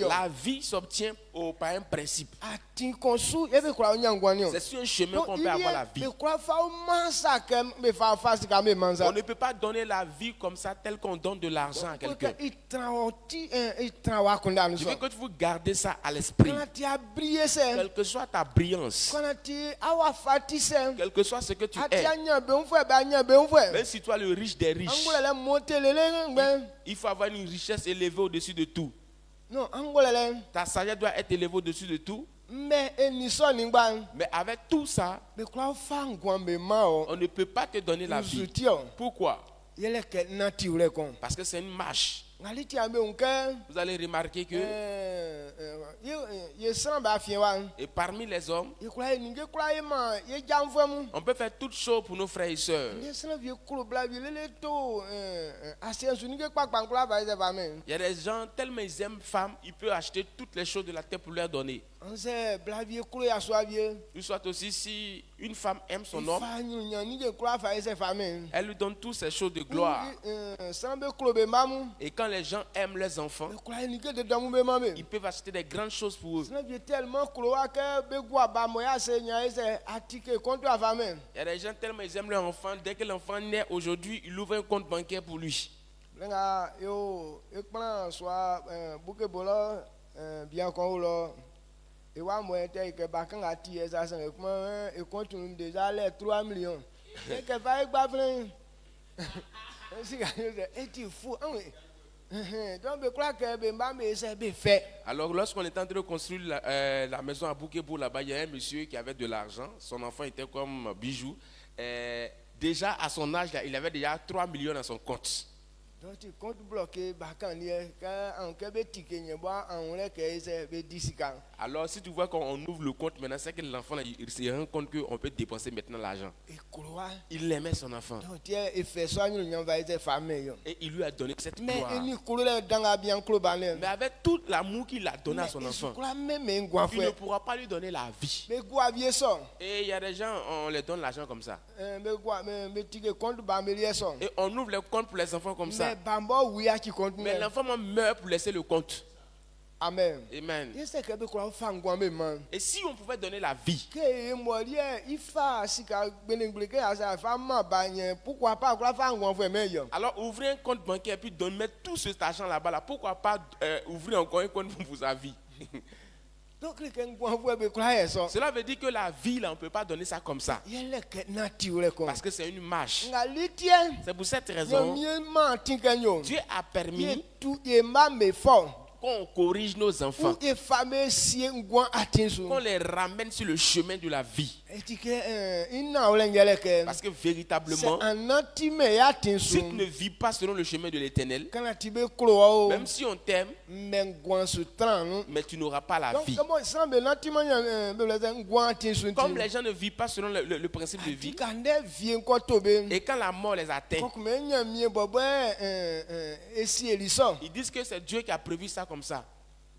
la vie s'obtient par un principe. C'est sur un chemin qu'on peut avoir la vie. On ne peut pas donner la vie comme ça, tel qu'on donne de l'argent à quelqu'un. Je veux que tu vous gardez ça à l'esprit. Quelle que soit ta brillance, quel que soit ce que tu es, même si tu es le riche des riches, il faut avoir une richesse élevée au-dessus de tout. Non, angolele. Ta sagesse doit être élevée au-dessus de tout. Mais eniso ningba. Mais avec tout ça, Be kwa fa ngwambe mao. on ne peut pas te donner la vie. Zutio. Pourquoi? Yele ke nati ule kon. Parce que c'est une marche. Ngaliti ambe unke. Vous allez remarquer que, Ye san ba fien wa. et parmi les hommes, Ye kwa ninge kwa ye ma ye jamvemu. on peut faire toutes choses pour nos frères et sœurs. Ye san vie kuro bla vie lele to asiensu ninge kwa kwankula ba ze ba men. Il y a des gens, tellement ils aiment femmes, ils peuvent acheter toutes les choses de la terre pour leur donner. On se bla vie kuro ya so vie. Ou soit aussi, si une femme aime son homme, Fa nyu nya ninge kwa fa ze fa men. elle lui donne toutes ces choses de gloire. San be kuro be mamu. Et quand les gens aiment leurs enfants, Be kwa ninge de damu be mame. ils peuvent acheter des grandes choses pour eux. San vie tellement kuro wa ke be gwa ba mo ya se nya ze atike konto ava men. Il y a des gens, tellement ils aiment leur enfant, dès que l'enfant naît aujourd'hui, ils ouvrent un compte bancaire pour lui. Lenga yo ekplan soit bouke bolo bien kon lo et wa mo ete ke ba kan ati esa san ekpon e compte déjà les 3 millions et que va e gba flen si ga yo e ti fou donc be croire que be mba me se be fait. Alors, lorsqu'on était en train de construire la maison à Boukébou, là-bas, il y a un monsieur qui avait de l'argent. Son enfant était comme bijou. Déjà, à son âge, là, il avait déjà 3 millions dans son compte. Donc tu compte bloqué ba kan lié ka en ke be tike nye boa en le ke se be disika. Alors, si tu vois qu'on ouvre le compte maintenant, c'est que l'enfant, là, il se rend compte qu'on peut dépenser maintenant l'argent. Et croire Il aimait son enfant. donc tu e fait so nyu nyan va se famille yo. Et il lui a donné cette Mais gloire. ni kuro le danga bien klo balé. Mais avec tout l'amour qu'il a donné à son enfant, Même un il ne pourra pas lui donner la vie. mais quoi bien ça? Et il y a des gens, on les donne l'argent comme ça. Mais quoi, mais tu compte bambelier ça. Et on ouvre le compte pour les enfants comme Mais ça. bambo oui à qui compte. Mais l'enfant meurt pour laisser le compte. Amen. Amen. Il sait que be quoi fan quoi même. Et si on pouvait donner la vie, Que molie il fa si ka benengleke à sa femme bagné pourquoi pas quoi fan quoi fait meilleur. alors ouvrez un compte bancaire et puis mettre tout cet argent là-bas. Là. Pourquoi pas ouvrir encore un compte pour sa vie? Donc les gens quoi faire be quoi ça. Cela veut dire que la vie, là, on ne peut pas donner ça comme ça. Il est que naturel comme. Parce que c'est une marche. Ngali tien. C'est pour cette Yo raison mieux menti kanyo. Dieu a permis Il tout est me fort. qu'on corrige nos enfants, Pour les familles si ngwa atinsu. qu'on les ramène sur le chemin de la vie. Parce que C'est véritablement, un anti-me atinsu. si tu ne vis pas selon le chemin de l'éternel, Quand tu veux croire, même si on t'aime, mais ngwa su tran. mais tu n'auras pas la Donc vie. comment ça me l'anti-me ngwa atinsu. Comme les gens ne vivent pas selon le principe de Tu vie, quand vient quoi tobe. et quand la mort les atteint, Donc mais nyamie bobo esi elison. ils disent que c'est Dieu qui a prévu ça comme ça.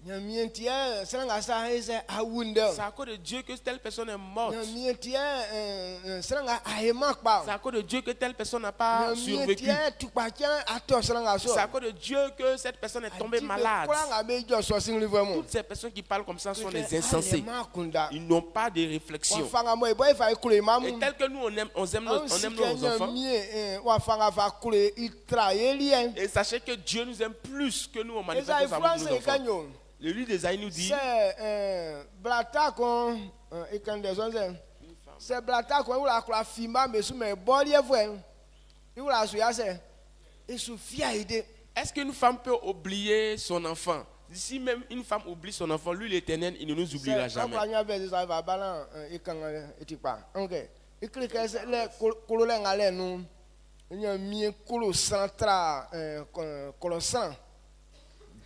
Nyamie tia sanga sa ese awunde. C'est à cause de Dieu que telle personne est morte. Nyamie tia sanga ahema pa. C'est à cause de Dieu que telle personne n'a pas Nyamie survécu. tia tukpakia ato sanga so. C'est à cause de Dieu que cette personne est tombée malade. Toutes ces personnes qui parlent comme ça sont des insensés. Ils n'ont pas de réflexion. Et tel que nous, on aime nos enfants. Et sachez que Dieu nous aime plus que nous, on manifeste sa amour pour nos enfants. Le livre d'Ésaïe nous dit, c'est blata kon wala kwa fima mesu me body evwe wala so ya se esu fia ide. est-ce qu'une femme peut oublier son enfant? Si même une femme oublie son enfant, lui l'Éternel, il ne nous oubliera jamais.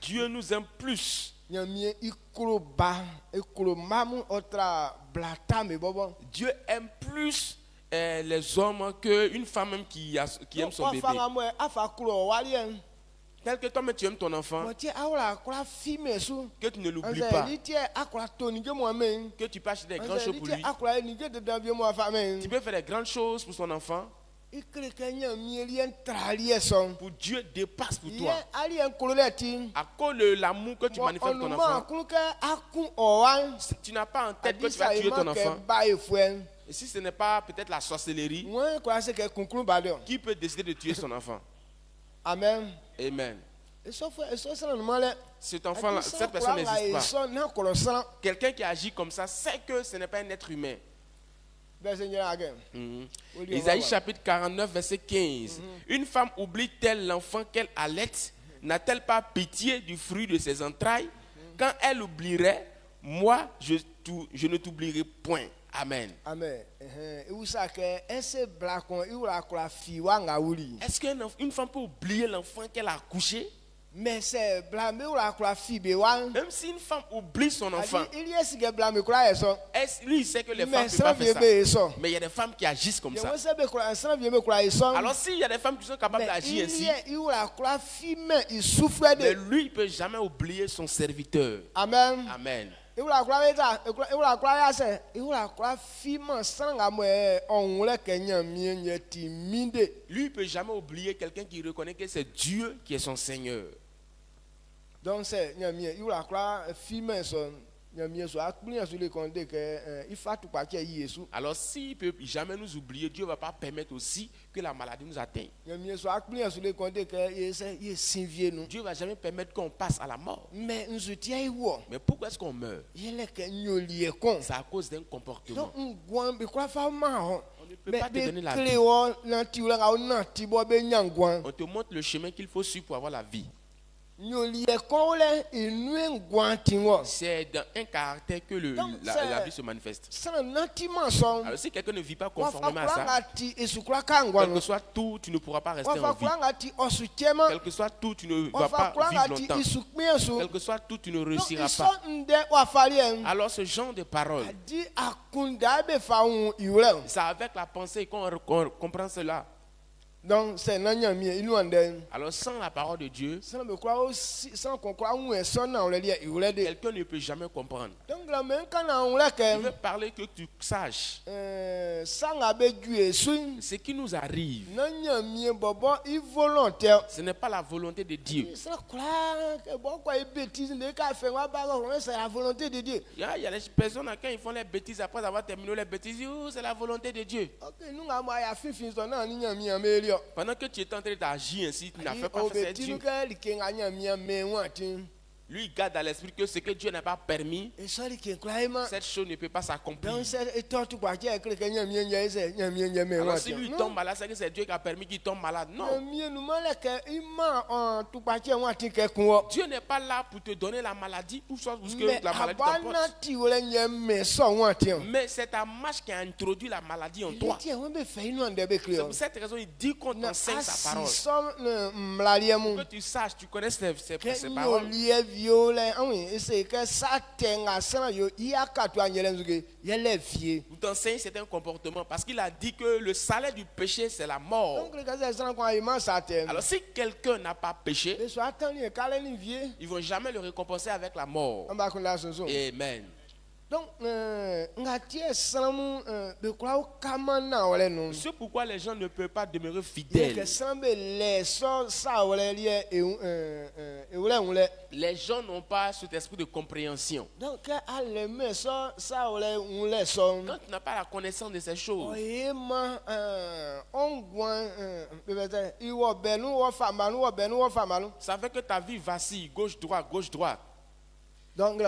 Dieu nous aime plus. Dieu aime plus les hommes qu'une femme même qui aime son bébé. Tel que toi-même tu aimes ton enfant, que tu ne l'oublies pas, que tu peux acheter des grandes choses pour lui, tu peux faire des grandes choses pour son enfant. Pour Dieu dépasse pour toi. À cause de l'amour que tu manifestes pour ton enfant, tu n'as pas en tête que tu vas tuer ton enfant. Et si ce n'est pas peut-être la sorcellerie, qui peut décider de tuer son enfant? Amen. Amen. Cet Ah, enfant-là, cette personne n'existe pas. Quelqu'un qui agit comme ça sait que ce n'est pas un être humain. Isaïe chapitre 49, verset 15. Une femme oublie-t-elle l'enfant qu'elle allaite? N'a-t-elle pas pitié du fruit de ses entrailles? quand elle oublierait, moi, je ne t'oublierai point. Amen. Amen. Et vous savez, est-ce blacon, il a la fille ou Est-ce qu'une femme peut oublier l'enfant qu'elle a accouché? mais c'est blâmé ou la fille Même si une femme oublie son enfant, il y a ce que blâmé quoi ça. lui il sait que les Mais femmes ne peuvent pas ça faire ça. ça. Mais il y a des femmes qui agissent comme ça. Alors Alors s'il y a des femmes qui sont capables d'agir ainsi, il souffre mais de. lui il ne peut jamais oublier son serviteur. Amen. Amen. Il la Lui il ne peut jamais oublier quelqu'un qui reconnaît que c'est Dieu qui est son Seigneur. donc c'est il la fille son Alors s'il ne peut jamais nous oublier, Dieu ne va pas permettre aussi que la maladie nous atteigne. Dieu ne va jamais permettre qu'on passe à la mort. mais Mais pourquoi est-ce qu'on meurt? C'est à cause d'un comportement. On ne peut pas te donner la vie. On te montre le chemin qu'il faut suivre pour avoir la vie. C'est dans un caractère que la vie se manifeste. Alors si quelqu'un ne vit pas conformément à ça, quel que soit tout, tu ne pourras pas rester en vie. Quel que soit tout, tu ne vas pas vivre longtemps. Quel que soit tout, tu ne réussiras pas. Alors ce genre de paroles, c'est avec la pensée qu'on comprend cela. donc c'est Alors sans la parole de Dieu, sans quelqu'un ne peut jamais comprendre. donc Il veut parler que tu saches ce qui nous arrive. Ce n'est pas la volonté de Dieu. Il y a des personnes quand ils font les bêtises après avoir terminé les bêtises, c'est la volonté de Dieu. Pendant que tu es en train d'agir ainsi, tu n'as fait pas faire Dieu. Lui, il garde à l'esprit que ce que Dieu n'a pas permis, cette chose ne peut pas s'accomplir. Alors si lui tombe malade, c'est que c'est Dieu qui a permis qu'il tombe malade. Non. Dieu n'est pas là pour te donner la maladie, pour que la maladie t'emporte. Mais c'est ta marche qui a introduit la maladie en toi. C'est pour cette raison qu'il dit qu'on t'enseigne sa parole. Que tu saches, tu connais ces paroles. Vous t'enseigne certains comportements parce qu'il a dit que le salaire du péché c'est la mort. Alors si quelqu'un n'a pas péché, ils ne vont jamais le récompenser avec la mort. Amen. donc C'est pourquoi les gens ne peuvent pas demeurer fidèles. Les gens n'ont pas cet esprit de compréhension. donc Quand tu n'as pas la connaissance de ces choses, ça fait que ta vie vacille, gauche-droite, gauche-droite. donc Je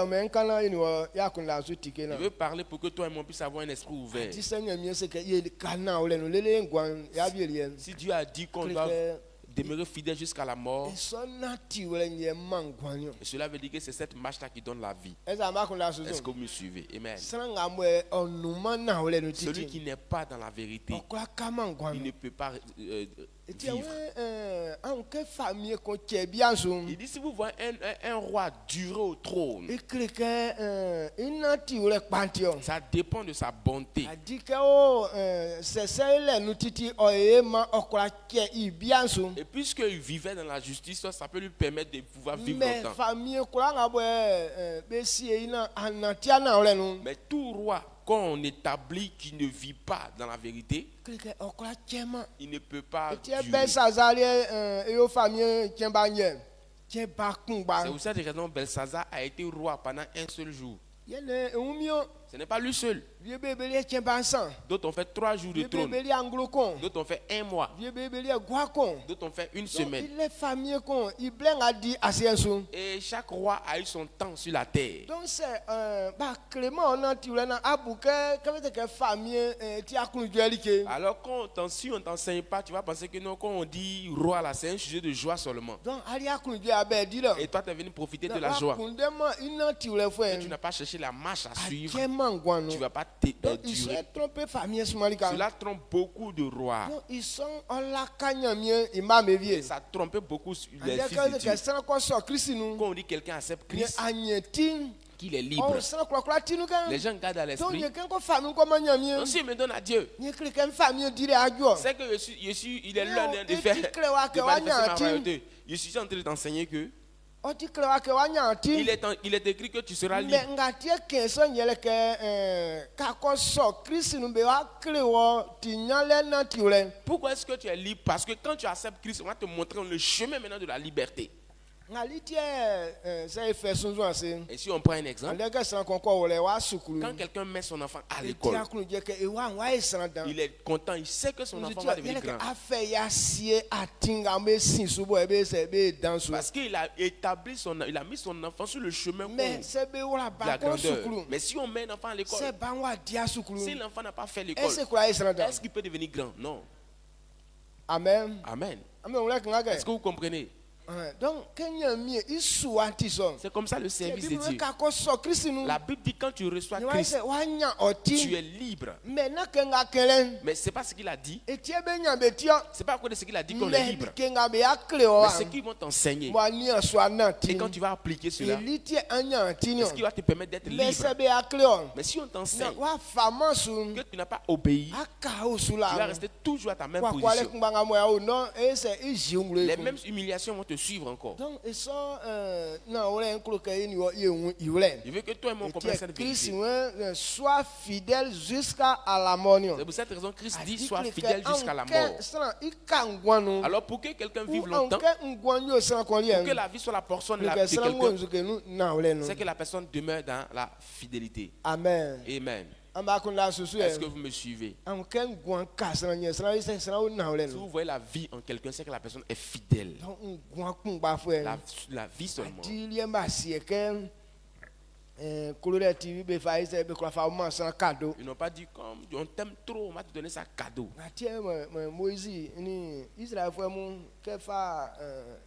veux parler pour que toi et moi puissions avoir un esprit ouvert. Si Dieu a dit qu'on doit demeurer fidèle jusqu'à la mort, et cela veut dire que c'est cette marche-là qui donne la vie. Est-ce que vous me suivez? Amen. Celui qui n'est pas dans la vérité, il ne peut pas vivre. Il dit si vous voyez un roi durer au trône, ça dépend de sa bonté. Et puisqu'il vivait dans la justice, ça peut lui permettre de pouvoir vivre longtemps. Mais tout roi qu'on établit qui ne vit pas dans la vérité, il ne peut pas durer. C'est pour cette raison que Belshazzar a été roi pendant un seul jour. Ce n'est pas lui seul. Vieux bébé tient bansan. D'autres ont fait 3 jours de Vieux trône. bébé anglocon. D'autres ont fait 1 mois. Vieux bébé guacon. D'autres ont fait une Donc, semaine. il est famille con, il blanc a dit à ses sous. Et chaque roi a eu son temps sur la terre. Donc c'est Clément on a tiré dans abouke quand que famille ti a conduit. Alors si on ne t'enseigne pas, tu vas penser que non, quand on dit roi là, c'est un sujet de joie seulement. Donc ali a conduit à dit là. Et toi, tu es venu profiter de la joie. Et tu n'as pas cherché la marche à suivre. Tu ne vas pas ils sont durer. trompés famille Somalika. Cela trompe beaucoup de rois. Donc ils sont en la cagne imam Et vieux. ça trompe beaucoup les Il fils de Dieu. ça encore sort Christ nous. Quand on dit quelqu'un accepte Mais Christ, agnetin. qu'il est libre, Oh ça quoi tinu kan. les gens gardent à Donc il y l'esprit. a quelqu'un famille comme nyamie. Donc s'il me donne à Dieu, Il y a quelqu'un famille dire à Dieu. c'est que il est Mais l'un on de faire dit que wa de que wa manifester ma nyati. royauté. Je suis en train de t'enseigner que On dit que wa que wa nyati. il est écrit que tu seras libre. Mais ngatie kenso nyele ke kako so Christ nous be wa kle wo ti nyale na ti ule. Pourquoi est-ce que tu es libre? Parce que quand tu acceptes Christ, on va te montrer le chemin maintenant de la liberté. Ngali tie ça fait son joie c'est. Et si on prend un exemple, Ande ka san konko ole wa sukulu. quand quelqu'un met son enfant à Ti l'école, akunu je ke e wa san dan. il est content, il sait que son enfant va devenir grand. Affaire ya sie atinga me sin subo e be se be dans so. Parce qu'il a il a mis son enfant sur le chemin Mais c'est be wala de la ba ko grandeur. sukulu. Mais si on met un enfant à l'école, C'est ban wa dia sukulu. si l'enfant n'a pas fait l'école, Est-ce que san dan? est-ce qu'il peut devenir grand? Non. Amen. Amen. Amen on la kan ga. Est-ce que vous comprenez? Donc Kenya mi isu anti so. C'est comme ça le service de Dieu. Kako so Christ nous. La Bible dit quand tu reçois Ni wa Christ, se wa nya tu oti. es libre. Mais na kenga kelen. Mais c'est pas ce qu'il a dit. Et tie be nya be tio. C'est pas à cause de ce qu'il a dit qu'on est Mais libre. kenga be akle o. Mais c'est qu'ils vont t'enseigner. Wa ni so na ti. Et quand tu vas appliquer cela, Il tie anya anti ni. est-ce qu'il va te permettre d'être Mais libre? c'est be akle o. Mais si on t'enseigne Wa fama su. que tu n'as pas obéi, Aka o tu vas sula. rester toujours à ta même Kwa kwale position. kumbanga moya o non et c'est ijungule. Les mêmes humiliations vont te suivre encore. Donc ils sont na ole nklo ke ni o yule. Je veux que toi et moi on comprenne cette Christ vérité. soit fidèle jusqu'à la mort. C'est pour cette raison que Christ dit sois fidèle jusqu'à la mort. mort. Alors pour que quelqu'un vive longtemps, pour pour que la vie soit la portion de quelqu'un, c'est c'est que la personne demeure dans la fidélité. Amen. Amen. Est-ce Est-ce que vous me suivez? Si vous voyez la vie en quelqu'un, c'est que la personne est fidèle. La vie seulement. Ils n'ont pas dit comme on t'aime trop, on va te donner ça cadeau. Moïse ni Israël foi mon que fa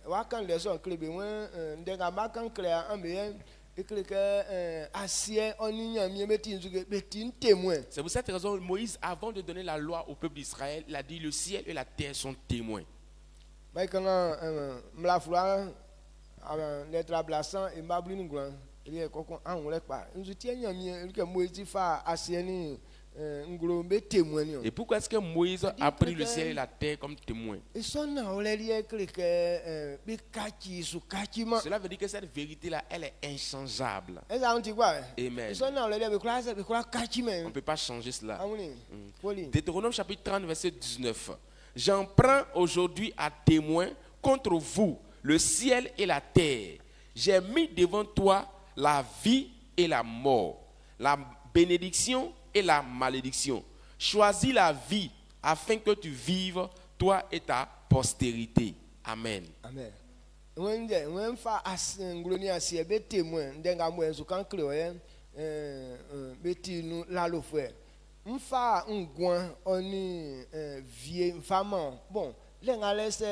wa kan leçon klebe wen ndenga ma kan clear ambe et que asie oni nyamie beti nzuge beti témoin. C'est pour cette raison Moïse, avant de donner la loi au peuple d'Israël, il a dit le ciel et la terre sont témoins. Ba kan mla fula lettre ablasan e mabli ni gwan ri e kokon an le pa nzu tie nyamie que Moïse fa asie ni ngulombe témoin ni. Et pourquoi est-ce que Moïse a pris le ciel et la terre comme témoins? Cela Veut dire que cette vérité-là, elle est inchangeable. Amen. On ne peut pas changer cela. Amen. Deutéronome chapitre 30, verset 19. J'en prends aujourd'hui à témoin contre vous le ciel et la terre. J'ai mis devant toi la vie et la mort, la bénédiction et la malédiction. Choisis la vie afin que tu vives, toi et ta postérité. Amen. Amen. When fa asenguloni asie be témoin ndenga mwenzu kan cleoyen beti nu la lo frère. Mfa ngwan oni vie fama. Bon, lenga lese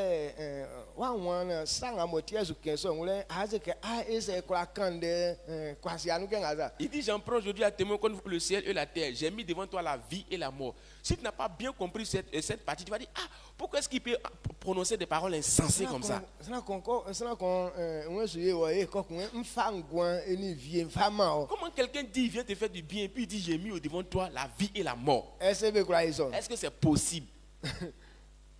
wan sanga motie zu kenso ngule azeke a ese kwa kande kwasi anu kengaza. Il dit, j'en prends aujourd'hui à témoin contre le ciel et la terre. J'ai mis devant toi la vie et la mort. Si tu n'as pas bien compris cette partie, tu vas dire, ah, pourquoi est-ce qu'il peut prononcer des paroles insensées comme ça? Comment quelqu'un dit, viens te faire du bien, et puis il dit, j'ai mis devant toi la vie et la mort? Est-ce que c'est possible?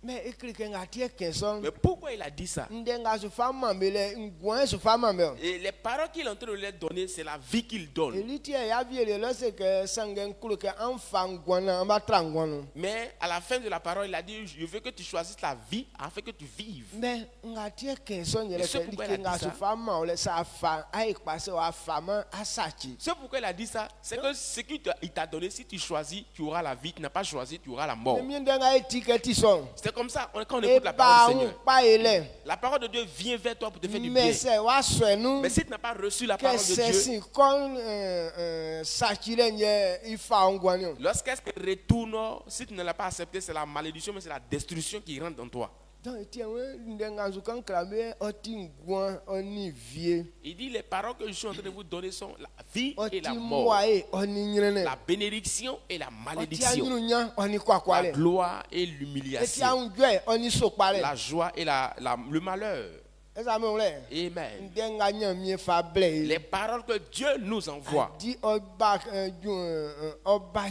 Mais écrit que ngatie kenson. Mais pourquoi il a dit ça? Ndenga su fama mele ngwan su fama me. Et les paroles qu'il est en train de leur donner, c'est la vie qu'il donne. Elitia ya vie le c'est que sangen kulu que enfant ngwan amba trangwan. Mais à la fin de la parole, il a dit, je veux que tu choisisses la vie afin que tu vives. Mais ngatie kenson Et yele c'est que pourquoi il a dit nga su ça. fama ole sa fa ai passe wa fama asachi. C'est pourquoi il a dit ça. C'est que ce qu'il t'a donné, si tu choisis, tu auras la vie. Tu n'as pas choisi, tu auras la mort. Mais ndenga etiketi son. C'est comme ça quand on Et écoute la parole du ba Seigneur. pa ele. La parole de Dieu vient vers toi pour te faire du Mais bien. c'est wa swenu. Mais si tu n'as pas reçu la Que parole de c'est Dieu, si kon sachile nye ifa ngwan. lorsqu'elle se retourne, si tu ne l'as pas accepté, c'est la malédiction, mais c'est la destruction qui rentre dans toi. Donc tiens ndenga zu kan kramé oti ngwan oni vie. Il dit, les paroles que je suis en train de vous donner sont la vie et Oti la mort, moae oni nyene. la bénédiction et la Oti malédiction, anyunya oni la kwakwale. gloire et Eti l'humiliation, angwe oni sokpale. la joie et le malheur. Eza me ole. Amen. Ndenga nyamie fa ble. Les paroles que Dieu nous envoie, Di oba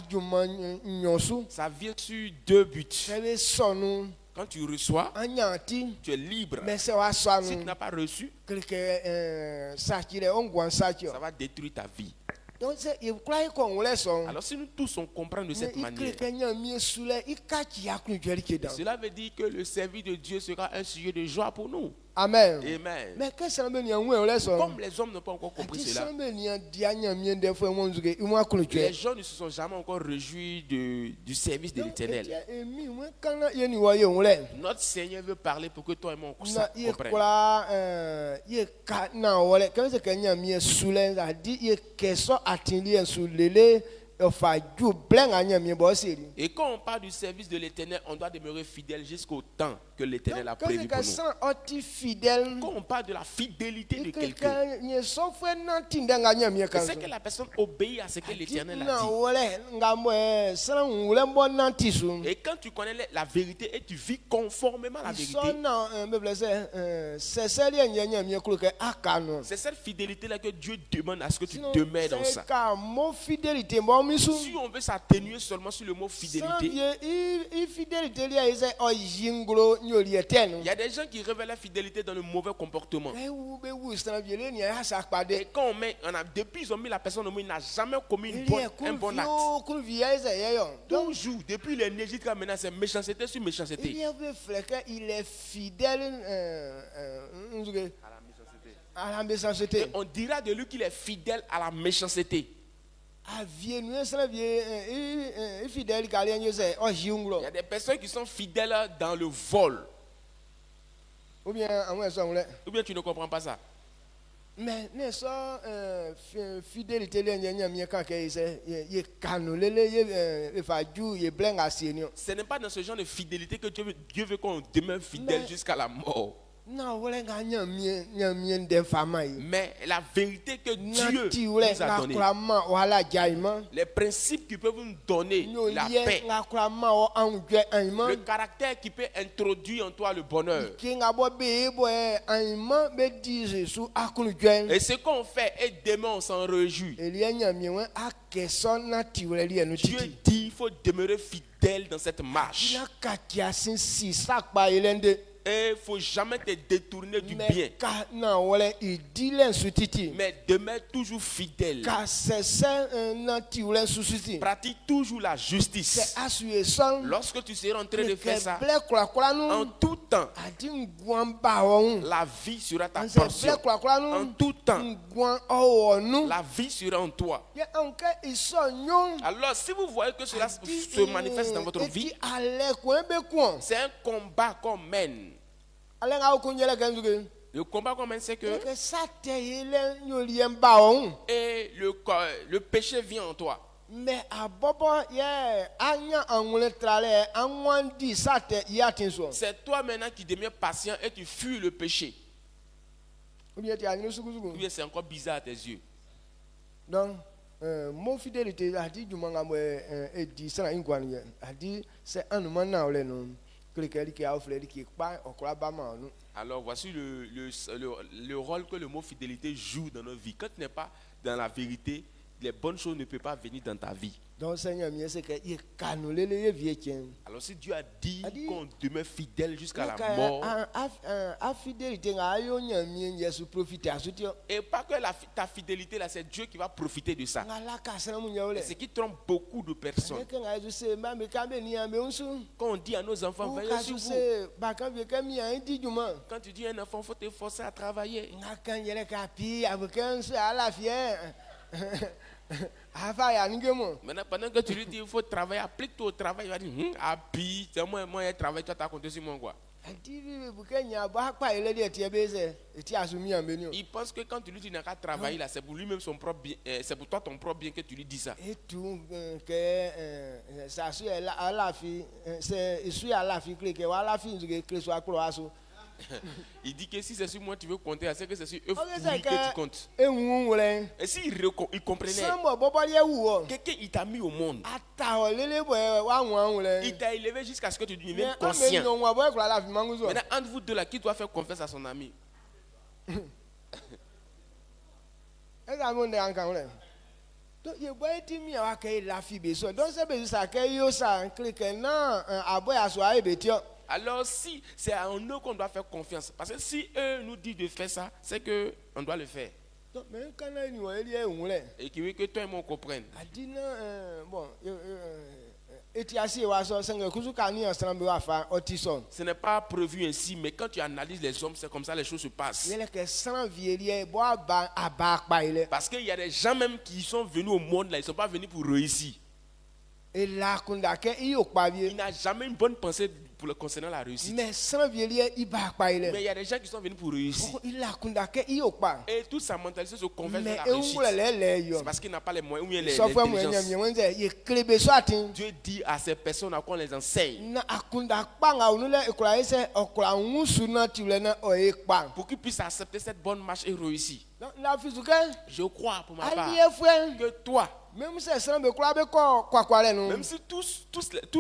juma nyosu. ça vient sur deux buts. Sebe sonu Quand tu reçois, anyanti. tu es libre. Mais c'est wa Si tu swanu. n'as pas reçu, Que sachile ongwan sachio. ça va détruire ta vie. Donc c'est il croit qu'on le son. Alors si nous tous on comprend de cette Mais il manière, crée nyamie soule ikachi yakunu jeli dans. cela veut dire que le service de Dieu sera un sujet de joie pour nous. Amen. Amen. Mais que ça me n'y a le son. Comme les hommes n'ont pas encore compris cela, les gens ne se sont jamais encore réjouis du service de l'Éternel. Notre Seigneur veut parler pour que toi et moi on comprenions. Et quand on parle du service de l'Éternel, on doit demeurer fidèle jusqu'au temps que l'Éternel a prévu pour nous. Quand on parle de la fidélité de quelqu'un, c'est que la personne obéit à ce que l'Éternel a dit. Et quand tu connais la vérité et tu vis conformément à la vérité, c'est cette fidélité-là que Dieu demande à ce que tu demeures dans ça. Si on veut s'atténuer seulement sur le mot fidélité, il y a des gens qui révèlent la fidélité dans le mauvais comportement. Et quand depuis ils ont mis la personne au monde, il n'a jamais commis un bon acte. Toujours, depuis les né jusqu'à maintenant, c'est méchanceté sur méchanceté. Il est fidèle à la méchanceté. Et on dira de lui qu'il est fidèle à la méchanceté. Il y a des personnes qui sont fidèles dans le vol. Ou bien Tu ne comprends pas ça. mais fidélité Ce n'est pas dans ce genre de fidélité que Dieu veut qu'on demeure fidèle jusqu'à la mort. Mais la vérité que Dieu nous a donnée, les principes qui peuvent nous donner la paix, le caractère qui peut introduire en toi le bonheur. Et ce qu'on fait, et demain on s'en réjouit. Dieu dit il faut demeurer fidèle dans cette marche. Et il ne faut jamais te détourner du bien. Mais demeure toujours fidèle. Pratique toujours la justice. Lorsque tu seras en train de faire ça, en tout temps, la vie sera ta portion. En tout temps, la vie sera en toi. Alors, si vous voyez que cela se manifeste dans votre vie, c'est un combat qu'on mène. Le combat qu'on mène, c'est que et le péché vient en toi. Mais c'est toi maintenant qui deviens patient et tu fuis le péché. Ou bien c'est encore bizarre à tes yeux. Donc, mon fidélité a dit du mangamo et dit ça a dit c'est un moment alors voici le rôle que le mot fidélité joue dans nos vies. Quand tu n'es pas dans la vérité, les bonnes choses ne peuvent pas venir dans ta vie. Donc Seigneur mieux c'est que il canolé les vieux tiens. Alors si Dieu a dit A dit- qu'on demeure fidèle jusqu'à la Donc mort, a fidélité ayo nyamie yesu profiter asutio. et pas que ta fidélité là, c'est Dieu qui va profiter de ça. Ngala kasana munyole. Et ce qui trompe beaucoup de personnes. Que ngayo se ma me kambe ni ambe unsu. Quand on dit à nos enfants, Ou veillez ka sur vous. se bakambe kami a ndi juma. Quand tu dis à un enfant, il faut te forcer à travailler. Ngakan yele ka pi abokan se ala fie. Afa ya ngemo. Maintenant, pendant que tu lui dis il faut travailler, applique-toi au travail, il va dire, c'est moi, je travaille, toi, tu as compté sur moi, quoi. Il pense que quand tu lui dis qu'il n'a qu'à travailler, là, c'est pour lui-même son propre bien, c'est pour toi ton propre bien que tu lui dis ça. Et tout que ça suit à la fille, c'est suit à la fille que la fille que soit croissant. Il dit que si c'est sur moi tu veux compter, c'est que c'est sur eux c'est que tu comptes. Et où Et s'il comprenait, quelqu'un il t'a mis au monde, il t'a élevé jusqu'à ce que tu deviennes conscient. Maintenant, entre vous deux là, qui doit faire confiance à son ami? Donc il va être mis à accueillir la fille besoin. Donc c'est besoin ça que ça clique non aboy aswa ebetio. Alors si c'est à eux qu'on doit faire confiance, parce que si eux nous disent de faire ça, c'est que on doit le faire. Donc même quand il nous est oulé. Et qui veut que toi et moi on comprenne. A dit non bon etiasi wa so senga kuzuka ni ensemble wa fa otison. Ce n'est pas prévu ainsi, mais quand tu analyses les hommes, c'est comme ça les choses se passent. Il est que sans vieillir bois ba abak ba il. Parce qu'il y a des gens même qui sont venus au monde là, ils ne sont pas venus pour réussir. Et là kunda ke il yok pa vie. Il n'a jamais une bonne pensée pour le concernant la réussite. Mais sans vieillir il bak pa il. Mais il y a des gens qui sont venus pour réussir. Il là kunda ke il yok pa. Et toute sa mentalité se converge Mais vers la réussite. yo. C'est parce qu'il n'a pas les moyens ou bien les Sauf moi l'intelligence. il clébé soatin. Dieu dit à ces personnes à quoi on les enseigne. Na akunda kpanga onule ekura ese okura nwusu na tiwle na oye kpang. Pour qu'ils puissent accepter cette bonne marche et réussir. Na fisuke Je crois pour ma part aliye fwe que toi, même si c'est be kura be ko kwakwale no. même si tout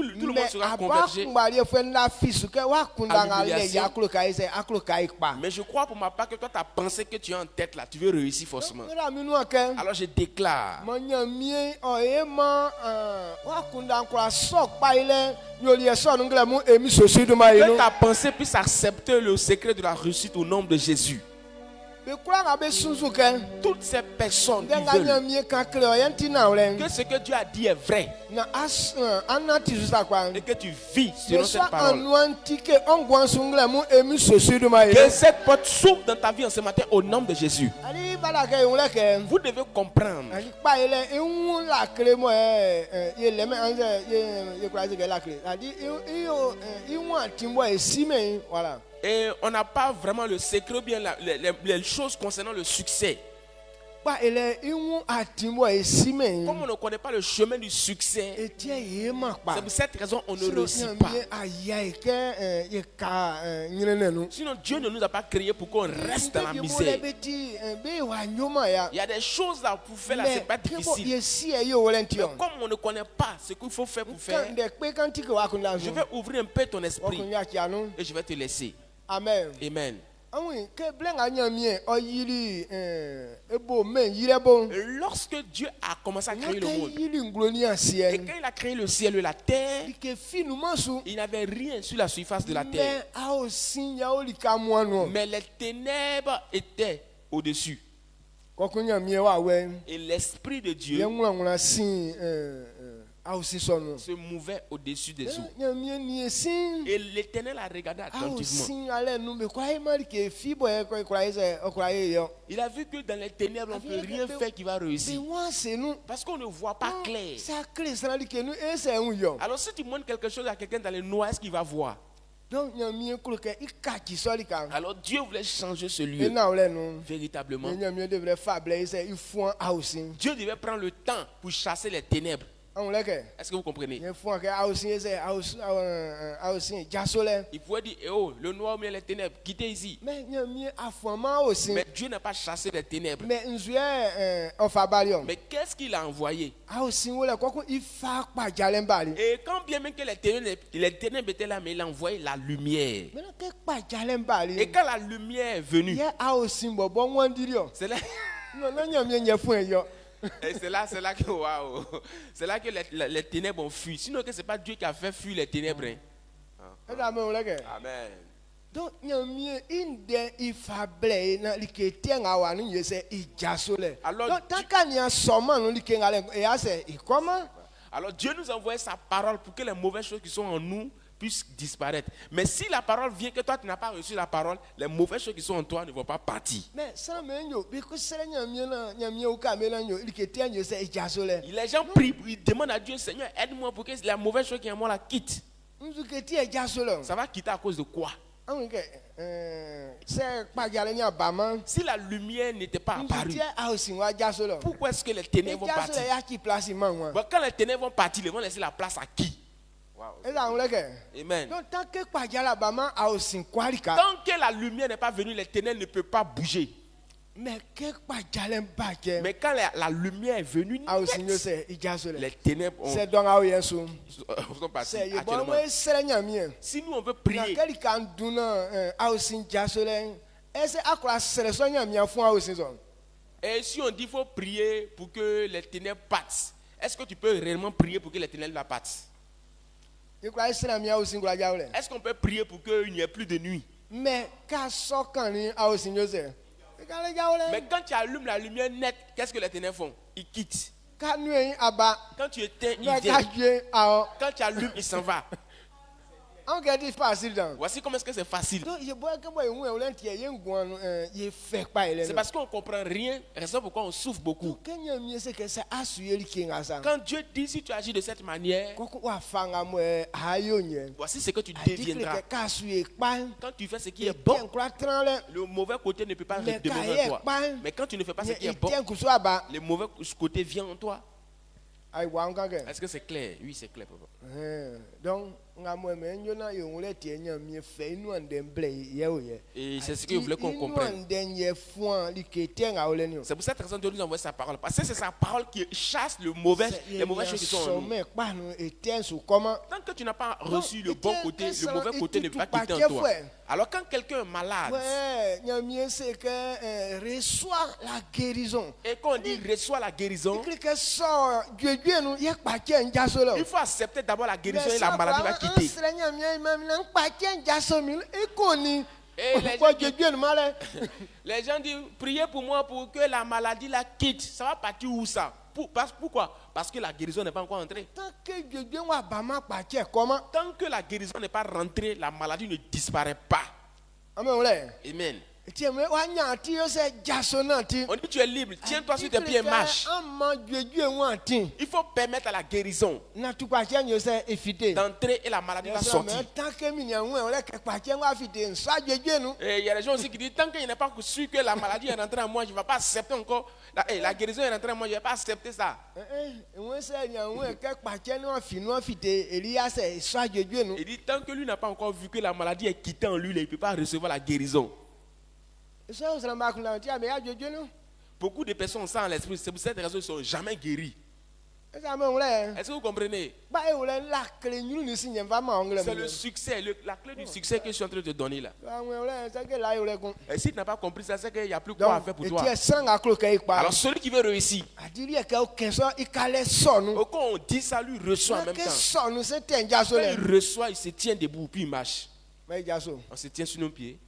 le monde Mais sera aba convergé, kumbali fwe na fisuke wa kunda ngale ya akuluka ese akuluka ikpa. mais je crois pour ma part que toi tu as pensé que tu es en tête là, tu veux réussir forcément. Ora minu ake. Alors je déclare Manya mie oye ma wa kunda nkura sok pa ile yoli eso ngale mu emi sosi do ma que ino. ta pensée puisse accepter le secret de la réussite au nom de Jésus. Be kura ga be sunsu ke. Toutes ces personnes qui Denga nya veulent mie ka kle oyenti na ole. que ce que Dieu a dit est vrai Na as anati zusa kwa. et que tu vis selon cette parole. Que cette porte s'ouvre dans ta vie en ce matin au nom de Jésus. Vous devez comprendre et on n'a pas vraiment le secret ou bien les choses concernant le succès. Comme on ne connaît pas le chemin du succès, c'est pour cette raison on ne réussit pas. Sinon Dieu ne nous a pas créés pour qu'on reste dans la misère. Il y a des choses là pour faire là, c'est pas difficile. Mais comme on ne connaît pas ce qu'il faut faire pour faire, je vais ouvrir un peu ton esprit et je vais te laisser. Amen. Amen. Lorsque Dieu a commencé à créer le monde, et quand il a créé le ciel et la terre, il n'avait rien sur la surface de la terre. Mais les ténèbres étaient au-dessus. Et l'Esprit de Dieu se mouvait au-dessus des eaux. Et l'Éternel a regardé attentivement. Il a vu que dans les ténèbres, on ne peut rien faire qui va réussir. Parce qu'on ne voit pas clair. Alors si tu montres quelque chose à quelqu'un dans les noirs, est-ce qu'il va voir? Alors Dieu voulait changer ce lieu. Véritablement. Dieu devait prendre le temps pour chasser les ténèbres. Est-ce que vous comprenez? Il pouvait dire, oh, le noir ou bien les ténèbres, quittez ici. Mais Dieu n'a pas chassé les ténèbres. Mais qu'est-ce qu'il a envoyé? Et quand bien même que les ténèbres étaient là, mais il a envoyé la lumière. Et quand la lumière est venue, c'est là. Et c'est là que, waouh, c'est là que les ténèbres ont fui. Sinon que c'est pas Dieu qui a fait fuir les ténèbres. Hein. Eza me wole ke. Amen. Donc nyamie inde ifable na like tienga wa ni yese ijasole. Alors, Donc tant qu'il y a soma no like ngale et ase comment? Alors Dieu nous a envoyé sa parole pour que les mauvaises choses qui sont en nous puissent disparaître. Mais si la parole vient que toi tu n'as pas reçu la parole, les mauvaises choses qui sont en toi ne vont pas partir. Mais ça me yo because sele nyamie na nyamie o ka me na yo like tienga yese ijasole. Les gens prient, ils demandent à Dieu, Seigneur, aide-moi pour que la mauvaise chose qui est en moi la quitte. Nous que tie ijasole. Ça va quitter à cause de quoi? C'est pas galé ni abama. Si la lumière n'était pas apparue, pourquoi est-ce que les ténèbres vont partir? Bon, quand les ténèbres vont partir, ils vont laisser la place à qui? Amen. Tant que la lumière n'est pas venue, les ténèbres ne peuvent pas bouger. Mais quand la lumière est venue, les ténèbres sont partis actuellement. Si nous on veut prier, et si on dit qu'il faut prier pour que les ténèbres partent, est-ce que tu peux réellement prier pour que les ténèbres partent? Est-ce qu'on peut prier pour qu'il n'y ait plus de nuit? Mais quand tu allumes la lumière nette, qu'est-ce que les ténèbres font? Ils quittent. Quand tu éteins, ils viennent. Quand tu allumes, il s'en va. Voici comment est-ce que c'est facile. C'est parce qu'on ne comprend rien, raison pourquoi on souffre beaucoup. Quand Dieu dit si tu agis de cette manière, voici ce que tu deviendras. Quand tu fais ce qui est bon, le mauvais côté ne peut pas demeurer en toi. Mais quand tu ne fais pas ce qui est bon, le mauvais côté vient en toi. Est-ce que c'est clair? Oui, c'est clair, papa. Donc, et c'est ce que je voulais qu'on comprenne. C'est pour cette raison que Dieu nous envoie sa parole. Parce que c'est sa parole qui chasse les mauvaises choses qui sont en nous. Tant que tu n'as pas reçu le bon côté, le mauvais côté ne peut pas quitter en toi. Alors quand quelqu'un est malade, reçoit la guérison. Et quand on dit reçoit la guérison, il faut accepter d'abord la guérison et la maladie va quitter. Et les gens disent, priez pour moi pour que la maladie la quitte. Ça va partir où ça? Pourquoi? Parce que la guérison n'est pas encore entrée. Tant que la guérison n'est pas rentrée, la maladie ne disparaît pas. Amen. On dit tu es libre, tiens-toi sur tes pieds et marche. Il faut permettre à la guérison d'entrer et la maladie va sortir. Et il y a des gens aussi qui disent tant qu'il n'est pas sûr que la maladie est rentrée en moi, je ne vais pas accepter encore. La guérison est rentrée en moi, je ne vais pas accepter ça. Il dit tant que lui n'a pas encore vu que la maladie est quittée en lui, il ne peut pas recevoir la guérison. Beaucoup de personnes ont ça en l'esprit, c'est pour cette raison qu'ils ne sont jamais guéris. Est-ce que vous comprenez? C'est le succès, la clé du succès que je suis en train de te donner là. Et si tu n'as pas compris ça, c'est qu'il n'y a plus quoi à faire pour toi. Alors celui qui veut réussir, quand on dit ça, lui reçoit en même temps. Quand il reçoit, il se tient debout, puis il marche. On se tient sur nos pieds.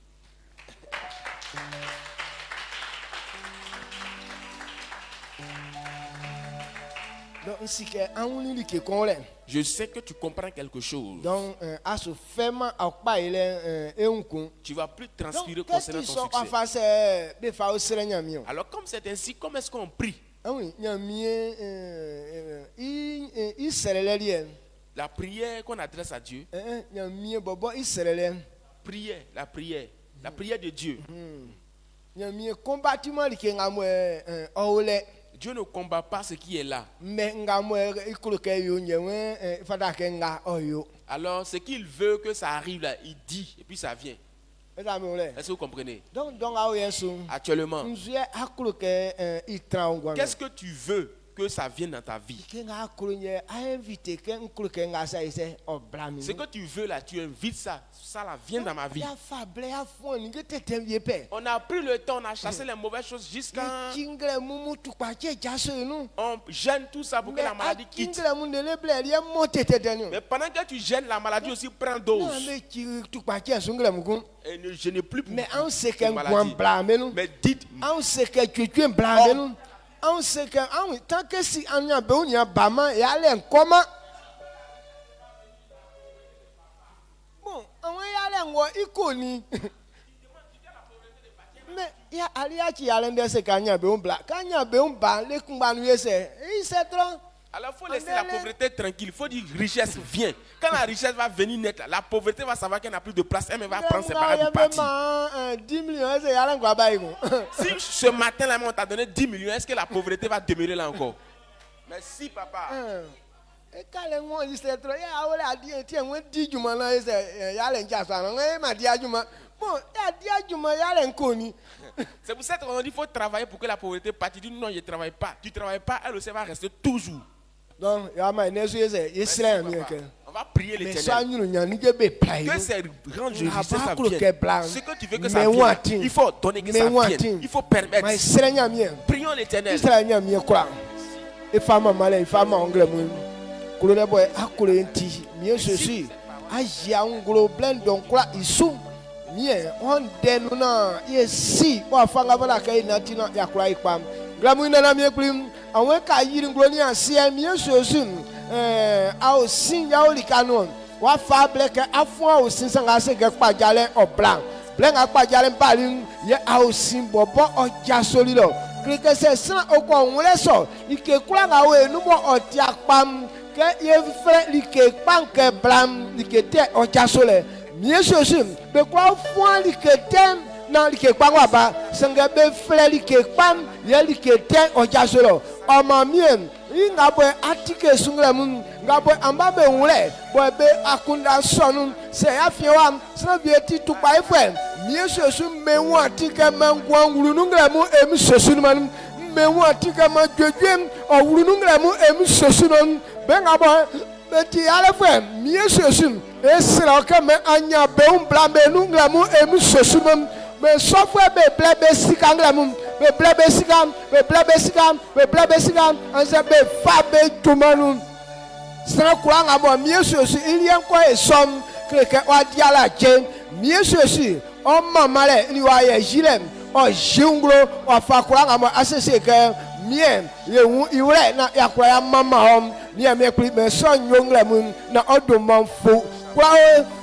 Je sais que tu comprends quelque chose. Donc, tu vas plus transpirer concernant ton succès. Alors comme c'est ainsi, comment est-ce qu'on prie? La prière qu'on adresse à Dieu. La prière de Dieu. Dieu ne combat pas ce qui est là. Alors ce qu'il veut que ça arrive là, il dit et puis ça vient. Est-ce que vous comprenez? Actuellement, qu'est-ce que tu veux que ça vienne dans ta vie. Ce que tu veux là, tu invites ça. Ça là, vient dans ma vie. On a pris le temps, on a chassé les mauvaises choses jusqu'à... On gêne tout ça pour que la maladie quitte. Mais pendant que tu gênes, la maladie aussi prend dose. Et je n'ai plus pour maladie. Mais dites... Tant que si on y a besoin, il y a bama et aller en comment. Bon, on va y aller en iconi. Mais il y a alia qui a l'un de ces gagnants besoin black. Gagnants besoin bas, les combats nous c'est. Il c'est trop. Alors il faut laisser la pauvreté tranquille. Il faut dire richesse vient. Quand la richesse va venir net, la pauvreté va savoir qu'elle n'a plus de place. Elle va prendre ses parents pour partir. 10 millions, c'est y'all quoi baïgo. Si ce matin là, on t'a donné 10 millions, est-ce que la pauvreté va demeurer là encore? Merci papa. Et quand les mots ils c'est trop, il y a dit tiens moi 10 jours là c'est y'all en cas ça non, m'a dit ajuma. Bon, il y a dit ajuma y'all en connu. C'est pour ça qu'on dit qu'il faut travailler pour que la pauvreté parte. Tu dis non, je ne travaille pas. Tu ne travailles pas, elle aussi va rester toujours. Donc, on va prier l'Éternel. Que ces grandes richesses viennent. Ce que tu veux que ça vienne, il faut donner que ça vienne. Il faut permettre. Prions l'Éternel. Et femme malin, femme anglais, couleur boy, à couleur ti, mieux ceci. Aïe, un gros blend donc quoi, ils sont. Mien, on dénonce, ici, on va faire la caille natina, ya quoi, y pam. Glamouina na mieux plus. On va cailler une gloire en ciel, mieux ceci. A aussi, ya oli canon. On va faire black à fois aussi, sans assez que pas galère au blanc. Blanc à pas galère baline, ya a aussi, bon, au jasolido. Que c'est ça au quoi on laisse. Il que quoi à ouais, nous, on tient pam. Que il fait, il que pan que blanc, il que t'es au jasole. Mieux ceci, mais quoi, fois, il que t'aime. Non, il que pas là-bas, c'est un peu frère, il que pas, il que t'es au jasolo. Oh, ma mienne, il n'a pas attiqué sur le monde, il n'a pas en bas de roulé, pour akunda son, c'est à fiam, c'est un vieux tout pas frère. Mieux ceci, mais moi, tika man, quoi, ou nous l'amour, et monsieur Suman, mais moi, tika man, Dieu, ou nous l'amour, et monsieur Suman, ben à bas. Petit à la fin, mieux ceci, et c'est là que mais Anya Béon blâme nous l'amour et monsieur Suman. Mais sauf que me blâme si quand l'amour, me blâme si quand, me blâme si quand, me blâme si quand, on s'est fait faber tout manou. Sans croire à moi, mieux ceci, il y a quoi et somme que on dit à la chaîne, mieux ceci, on m'a malé, il y a gilet, on junglo, on fait croire à moi, assez que mien, il voulait na ya quoi maman homme, ni à mes plus, mais son young l'amour, na odement fou. Quoi,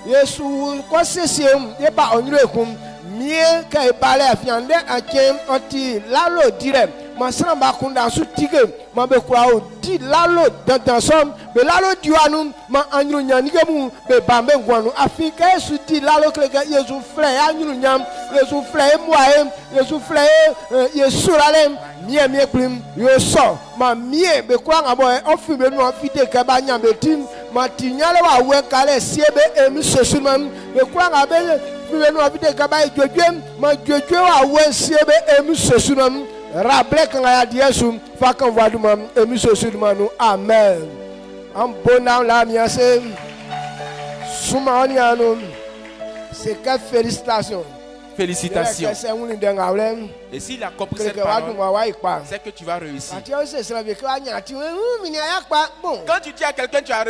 Yesu, quoi c'est si, il n'est pas en recours. Mieux que parler à fiander à quem anti lalo dire ma samba kunda su tige ma be kwa o di lalo dans somme be lalo diwanum ma anyu nyani gemu be bambe ngwanu afika su di lalo klega yesu frère anyu nyam yesu frère moyen yesu frère yesu ralem mie mie plim yo so ma mie be kwa ngabo o fi be no afite ke ba nyam be tim ma tinyale wa we kale siebe emi sesuman be kwa ngabe nous avons des gabay Dieu, ma Dieu a oué emu sesunam rappelez quand a dit sum fa kan voit dum emu sesunam amen en bonam la miase soumaniano c'est que félicitations. Et s'il a compris cette parole, c'est que tu vas réussir. Quand tu dis à quelqu'un tu as